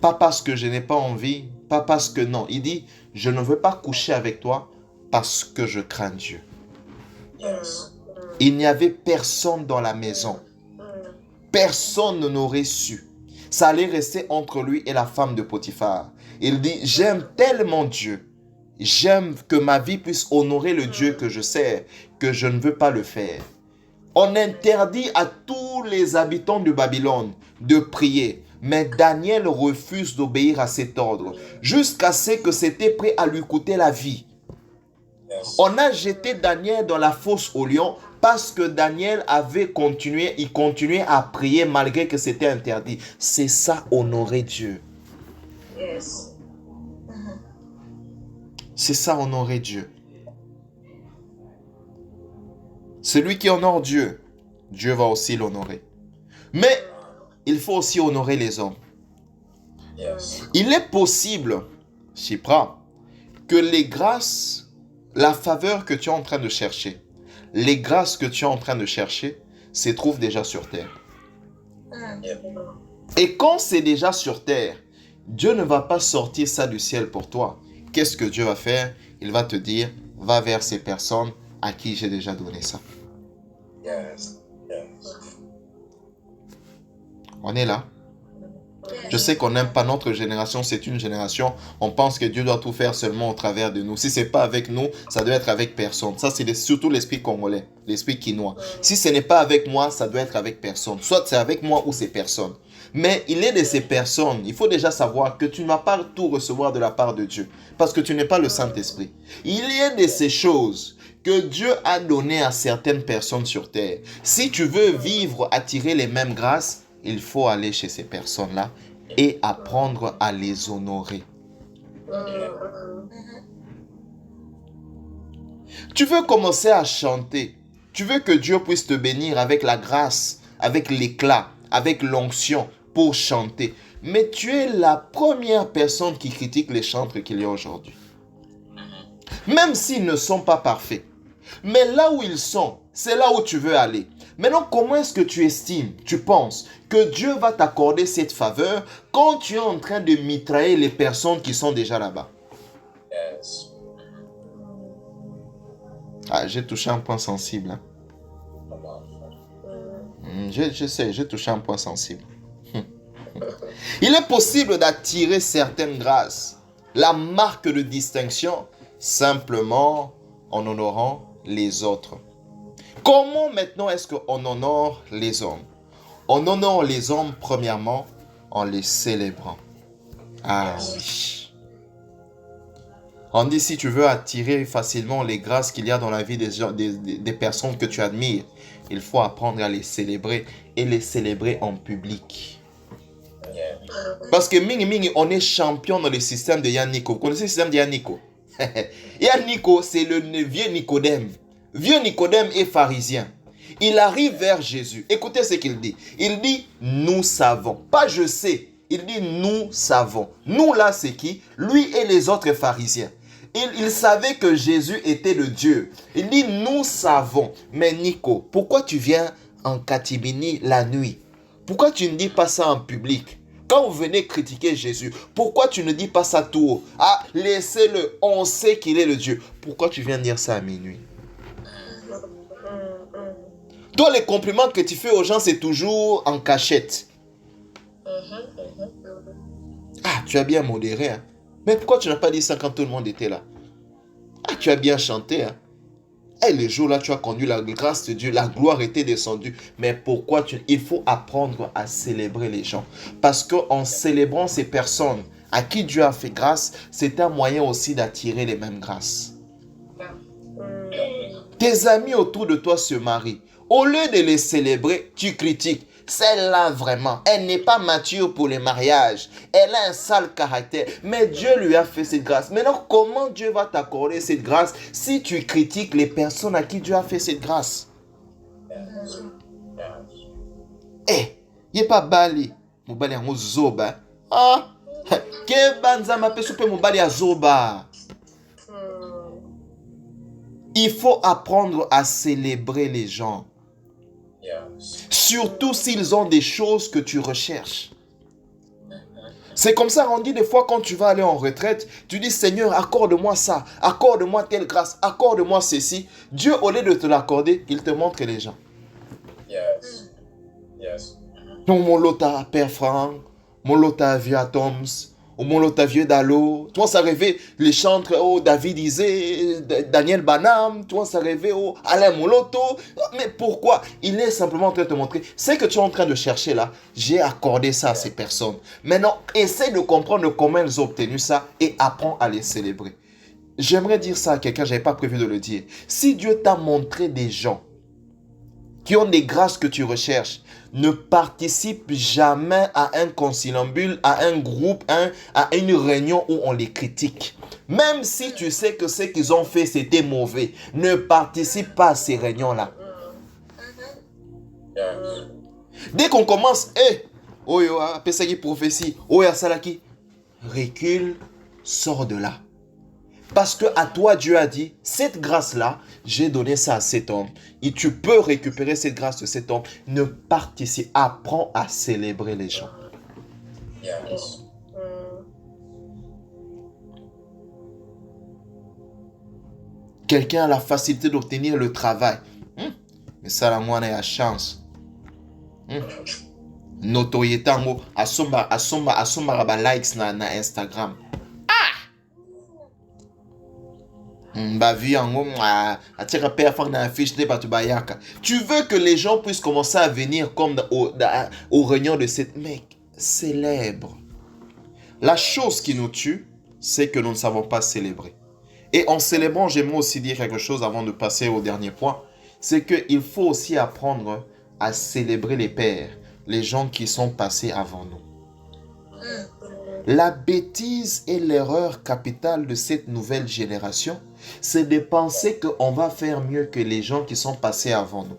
Pas parce que je n'ai pas envie, pas parce que non. Il dit, je ne veux pas coucher avec toi parce que je crains Dieu. Il n'y avait personne dans la maison. Personne n'aurait su. Ça allait rester entre lui et la femme de Potiphar. Il dit, j'aime tellement Dieu. J'aime que ma vie puisse honorer le Dieu que je sers, que je ne veux pas le faire. On interdit à tous les habitants de Babylone de prier. Mais Daniel refuse d'obéir à cet ordre, jusqu'à ce que c'était prêt à lui coûter la vie. On a jeté Daniel dans la fosse aux lions parce que Daniel il continuait à prier malgré que c'était interdit. C'est ça, honorer Dieu. Yes. C'est ça, honorer Dieu. Celui qui honore Dieu, Dieu va aussi l'honorer. Mais il faut aussi honorer les hommes. Il est possible, Shipra, que les grâces, la faveur que tu es en train de chercher, les grâces que tu es en train de chercher, se trouvent déjà sur terre. Et quand c'est déjà sur terre, Dieu ne va pas sortir ça du ciel pour toi. Qu'est-ce que Dieu va faire? Il va te dire, va vers ces personnes à qui j'ai déjà donné ça. On est là. Je sais qu'on n'aime pas notre génération, c'est une génération, on pense que Dieu doit tout faire seulement au travers de nous. Si ce n'est pas avec nous, ça doit être avec personne. Ça, c'est surtout l'esprit congolais, l'esprit quinois. Si ce n'est pas avec moi, ça doit être avec personne. Soit c'est avec moi ou c'est personne. Mais il est de ces personnes, il faut déjà savoir que tu ne vas pas tout recevoir de la part de Dieu, parce que tu n'es pas le Saint-Esprit. Il y a de ces choses que Dieu a données à certaines personnes sur terre. Si tu veux vivre, attirer les mêmes grâces, il faut aller chez ces personnes-là et apprendre à les honorer. Tu veux commencer à chanter. Tu veux que Dieu puisse te bénir avec la grâce, avec l'éclat, avec l'onction pour chanter. Mais tu es la première personne qui critique les chantres qu'il y a aujourd'hui. Même s'ils ne sont pas parfaits. Mais là où ils sont, c'est là où tu veux aller. Maintenant, comment est-ce que tu estimes, tu penses que Dieu va t'accorder cette faveur quand tu es en train de mitrailler les personnes qui sont déjà là-bas? Ah, j'ai touché un point sensible. Hein. Je sais, j'ai touché un point sensible. Il est possible d'attirer certaines grâces, la marque de distinction, simplement en honorant les autres. Comment maintenant est-ce qu'on honore les hommes? On honore les hommes premièrement en les célébrant. Ah oui. On dit si tu veux attirer facilement les grâces qu'il y a dans la vie des, gens, des personnes que tu admires, il faut apprendre à les célébrer et les célébrer en public. Yeah. Parce que mingi, on est champion dans le système de Yannico. Vous connaissez le système de Yannico? Yannico, c'est le vieux Nicodème. Vieux Nicodème est pharisien. Il arrive vers Jésus. Écoutez ce qu'il dit. Il dit, nous savons. Pas je sais. Il dit, nous savons. Nous là, c'est qui? Lui et les autres pharisiens. Il savait que Jésus était le Dieu. Il dit, nous savons. Mais Nico, pourquoi tu viens en catimini la nuit? Pourquoi tu ne dis pas ça en public? Quand vous venez critiquer Jésus, pourquoi tu ne dis pas ça tout haut? Ah, laissez-le, on sait qu'il est le Dieu. Pourquoi tu viens dire ça à minuit? Toi, les compliments que tu fais aux gens, c'est toujours en cachette. Ah, tu as bien modéré, hein? Mais pourquoi tu n'as pas dit ça quand tout le monde était là? Ah, tu as bien chanté, hein? Et les jours-là, tu as conduit la grâce de Dieu, la gloire était descendue. Mais pourquoi il faut apprendre à célébrer les gens. Parce qu'en célébrant ces personnes à qui Dieu a fait grâce, c'est un moyen aussi d'attirer les mêmes grâces. Tes amis autour de toi se marient. Au lieu de les célébrer, tu critiques. Celle-là, vraiment, elle n'est pas mature pour les mariages. Elle a un sale caractère. Mais Dieu lui a fait cette grâce. Maintenant, comment Dieu va t'accorder cette grâce si tu critiques les personnes à qui Dieu a fait cette grâce? Eh, il n'est pas bali. Mobali yango zoba. Ah, ke banza mapesu pe mobali ya zoba. Il faut apprendre à célébrer les gens. Surtout s'ils ont des choses que tu recherches. C'est comme ça, on dit des fois quand tu vas aller en retraite, tu dis Seigneur, accorde-moi ça, accorde-moi telle grâce, accorde-moi ceci. Dieu, au lieu de te l'accorder, il te montre les gens. Yes. Yes. Donc mon lota Père Franck, mon lota vieux Atoms, ou mon lota vieux Dalo. Toi, ça rêvait les chantres, oh David disait, Daniel Banham, toi, ça rêvait, oh Alain Moloto. Mais pourquoi? Il est simplement en train de te montrer, c'est que tu es en train de chercher là, j'ai accordé ça à ces personnes. Maintenant, essaie de comprendre comment elles ont obtenu ça et apprends à les célébrer. J'aimerais dire ça à quelqu'un, je n'avais pas prévu de le dire. Si Dieu t'a montré des gens qui ont des grâces que tu recherches, ne participe jamais à un conciliambule, à un groupe, à une réunion où on les critique. Même si tu sais que ce qu'ils ont fait, c'était mauvais, ne participe pas à ces réunions-là. Dès qu'on commence, Oyo, Pesagi prophétie, Oya Salaki, recule, sors de là. Parce que à toi, Dieu a dit, cette grâce-là, j'ai donné ça à cet homme. Et tu peux récupérer cette grâce de cet homme. Ne participe, apprends à célébrer les gens. Yes. Quelqu'un a la facilité d'obtenir le travail. Mais ça, la moine a chance. Notoriété, asomba likes na Instagram. Tu veux que les gens puissent commencer à venir comme aux réunions de cette mec. Célèbre. La chose qui nous tue, c'est que nous ne savons pas célébrer. Et en célébrant, j'aimerais aussi dire quelque chose avant de passer au dernier point. C'est qu'il faut aussi apprendre à célébrer les pères, les gens qui sont passés avant nous. La bêtise et l'erreur capitale de cette nouvelle génération, c'est de penser qu'on va faire mieux que les gens qui sont passés avant nous.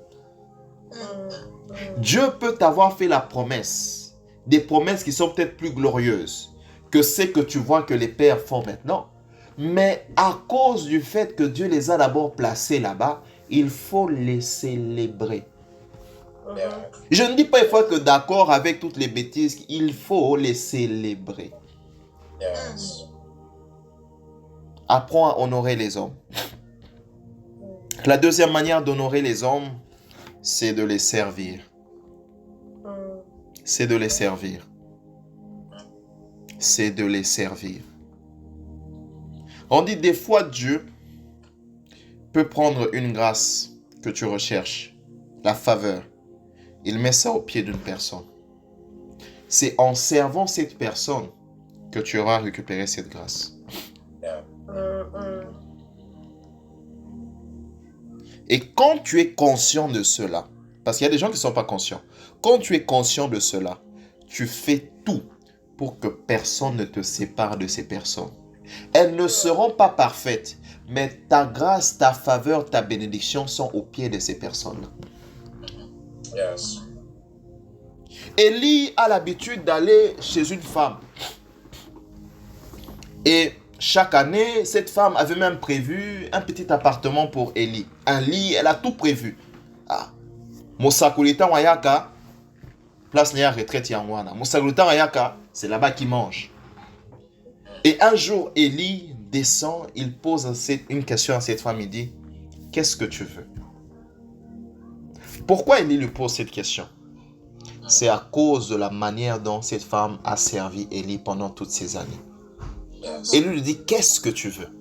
Dieu peut t'avoir fait la promesse, des promesses qui sont peut-être plus glorieuses que ce que tu vois que les pères font maintenant. Mais à cause du fait que Dieu les a d'abord placés là-bas, il faut les célébrer. Je ne dis pas il faut être d'accord avec toutes les bêtises, il faut les célébrer. Yes. Apprends à honorer les hommes. La deuxième manière d'honorer les hommes, c'est de les servir. C'est de les servir. C'est de les servir. On dit des fois Dieu peut prendre une grâce que tu recherches, la faveur. Il met ça au pied d'une personne. C'est en servant cette personne que tu auras récupéré cette grâce. Yeah. Et quand tu es conscient de cela, parce qu'il y a des gens qui ne sont pas conscients, quand tu es conscient de cela, tu fais tout pour que personne ne te sépare de ces personnes. Elles ne seront pas parfaites, mais ta grâce, ta faveur, ta bénédiction sont au pied de ces personnes. Yes. Élie a l'habitude d'aller chez une femme. Et chaque année, cette femme avait même prévu un petit appartement pour Élie. Un lit, elle a tout prévu. Ah. Mosakulita Wayaka, place Néa retraite Yangwana. Mosakulita Wayaka, c'est là-bas qu'il mange. Et un jour, Élie descend, il pose une question à cette femme, il dit, qu'est-ce que tu veux? Pourquoi Élie lui pose cette question? C'est à cause de la manière dont cette femme a servi Élie pendant toutes ces années. Yes. Élie lui dit, qu'est-ce que tu veux?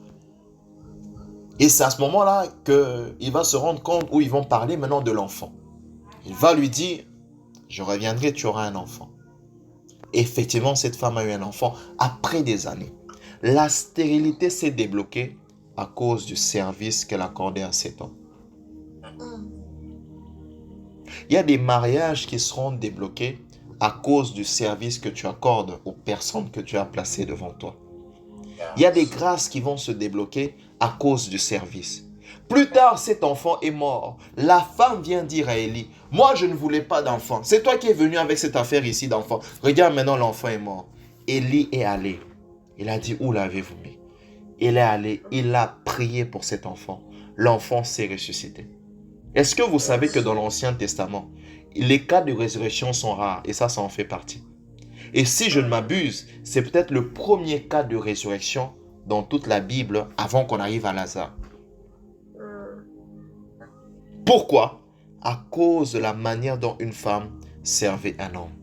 Et c'est à ce moment-là qu'il va se rendre compte où ils vont parler maintenant de l'enfant. Il va lui dire, je reviendrai, tu auras un enfant. Effectivement, cette femme a eu un enfant après des années. La stérilité s'est débloquée à cause du service qu'elle accordait à cet homme. Il y a des mariages qui seront débloqués à cause du service que tu accordes aux personnes que tu as placées devant toi. Il y a des grâces qui vont se débloquer à cause du service. Plus tard, cet enfant est mort. La femme vient dire à Élie, moi je ne voulais pas d'enfant. C'est toi qui es venu avec cette affaire ici d'enfant. Regarde maintenant, l'enfant est mort. Élie est allé. Il a dit, où l'avez-vous mis? Il est allé, il a prié pour cet enfant. L'enfant s'est ressuscité. Est-ce que vous savez que dans l'Ancien Testament, les cas de résurrection sont rares et ça en fait partie. Et si je ne m'abuse, c'est peut-être le premier cas de résurrection dans toute la Bible avant qu'on arrive à Lazare. Pourquoi? À cause de la manière dont une femme servait un homme.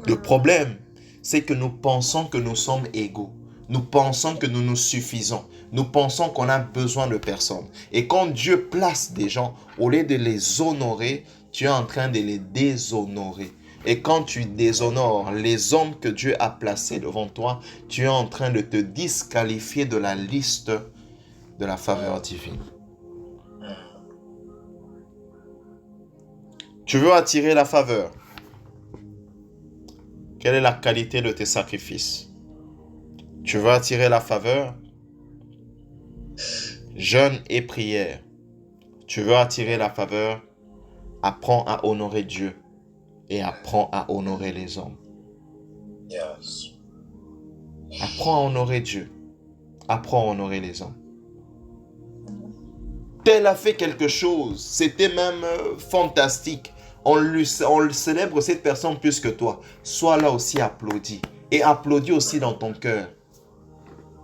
Le problème, c'est que nous pensons que nous sommes égaux. Nous pensons que nous nous suffisons. Nous pensons qu'on a besoin de personne. Et quand Dieu place des gens, au lieu de les honorer, tu es en train de les déshonorer. Et quand tu déshonores les hommes que Dieu a placés devant toi, tu es en train de te disqualifier de la liste de la faveur divine. Tu veux attirer la faveur. Quelle est la qualité de tes sacrifices? Tu veux attirer la faveur? Jeûne et prière. Tu veux attirer la faveur? Apprends à honorer Dieu et apprends à honorer les hommes. Yes. Apprends à honorer Dieu. Apprends à honorer les hommes. Tel a fait quelque chose. C'était même fantastique. On le célèbre cette personne plus que toi. Sois là aussi applaudi. Et applaudis aussi dans ton cœur.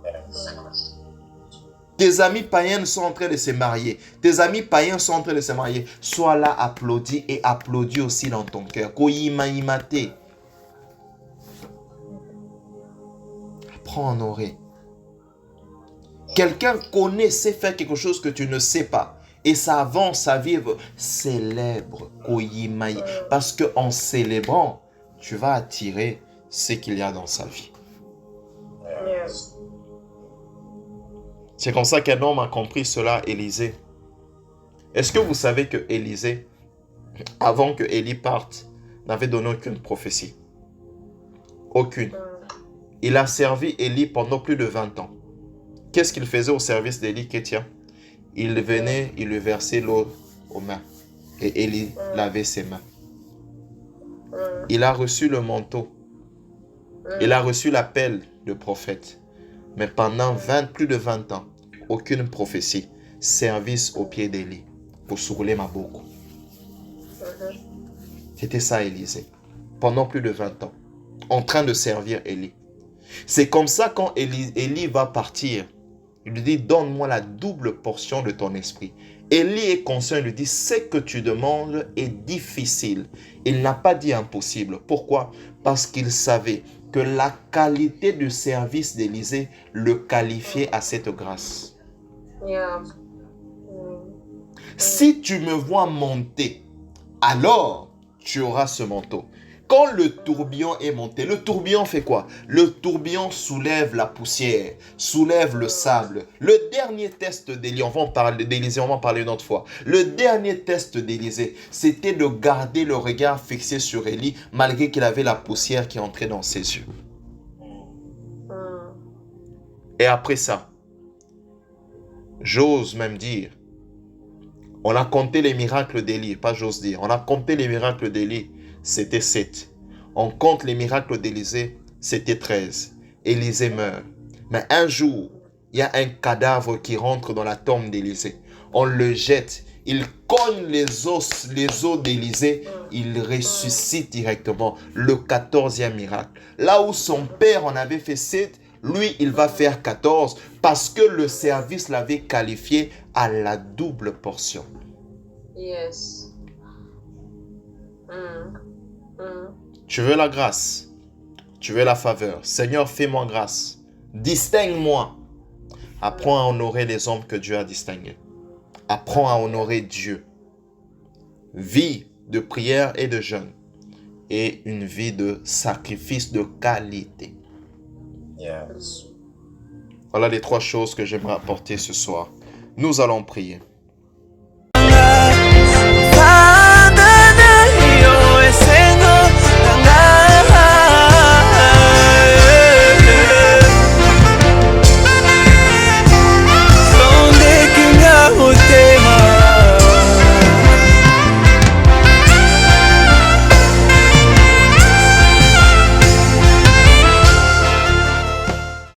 Yes. Tes amis païens sont en train de se marier. Tes amis païens sont en train de se marier. Sois là, applaudis et applaudis aussi dans ton cœur. Koyimaïmate. Apprends à honorer. Quelqu'un connaît, sait faire quelque chose que tu ne sais pas. Et ça avance à vivre. Célèbre. Koyimaï. Parce qu'en célébrant, tu vas attirer ce qu'il y a dans sa vie. Yes. C'est comme ça qu'un homme a compris cela, Élisée. Est-ce que vous savez que Élisée, avant que Élie parte, n'avait donné aucune prophétie? Aucune. Il a servi Élie pendant plus de 20 ans. Qu'est-ce qu'il faisait au service d'Élie, Kétia? Il venait, il lui versait l'eau aux mains. Et Élie lavait ses mains. Il a reçu le manteau. Il a reçu l'appel de prophète. Mais pendant plus de 20 ans, aucune prophétie, service au pied d'Élie pour sourouler ma boucle. C'était ça, Élisée. Pendant plus de 20 ans, en train de servir Élie. C'est comme ça quand Élie va partir, il lui dit, donne-moi la double portion de ton esprit. Élie est conscient, il lui dit, ce que tu demandes est difficile. Il n'a pas dit impossible. Pourquoi? Parce qu'il savait que la qualité du service d'Élisée le qualifiait à cette grâce. Yeah. Si tu me vois monter, alors tu auras ce manteau. Quand le tourbillon est monté, le tourbillon fait quoi? Le tourbillon soulève la poussière, soulève le sable. Le dernier test d'Élie, on va en parler d'Élisée, on va en parler une autre fois. Le dernier test d'Élisée, c'était de garder le regard fixé sur Élie, malgré qu'il avait la poussière qui entrait dans ses yeux. Et après ça, j'ose même dire, on a compté les miracles d'Élie, pas j'ose dire, on a compté les miracles d'Élie, c'était 7. On compte les miracles d'Élisée, c'était 13. Élisée meurt. Mais un jour, il y a un cadavre qui rentre dans la tombe d'Élisée. On le jette, il cogne les os d'Élisée, il ressuscite directement. Le 14e miracle. Là où son père en avait fait 7, lui, il va faire 14 parce que le service l'avait qualifié à la double portion. Yes. Tu veux la grâce, tu veux la faveur. Seigneur, fais-moi grâce. Distingue-moi. Apprends à honorer les hommes que Dieu a distingués. Apprends à honorer Dieu. Vie de prière et de jeûne. Et une vie de sacrifice de qualité. Yes. Voilà les 3 choses que j'aimerais apporter ce soir. Nous allons prier.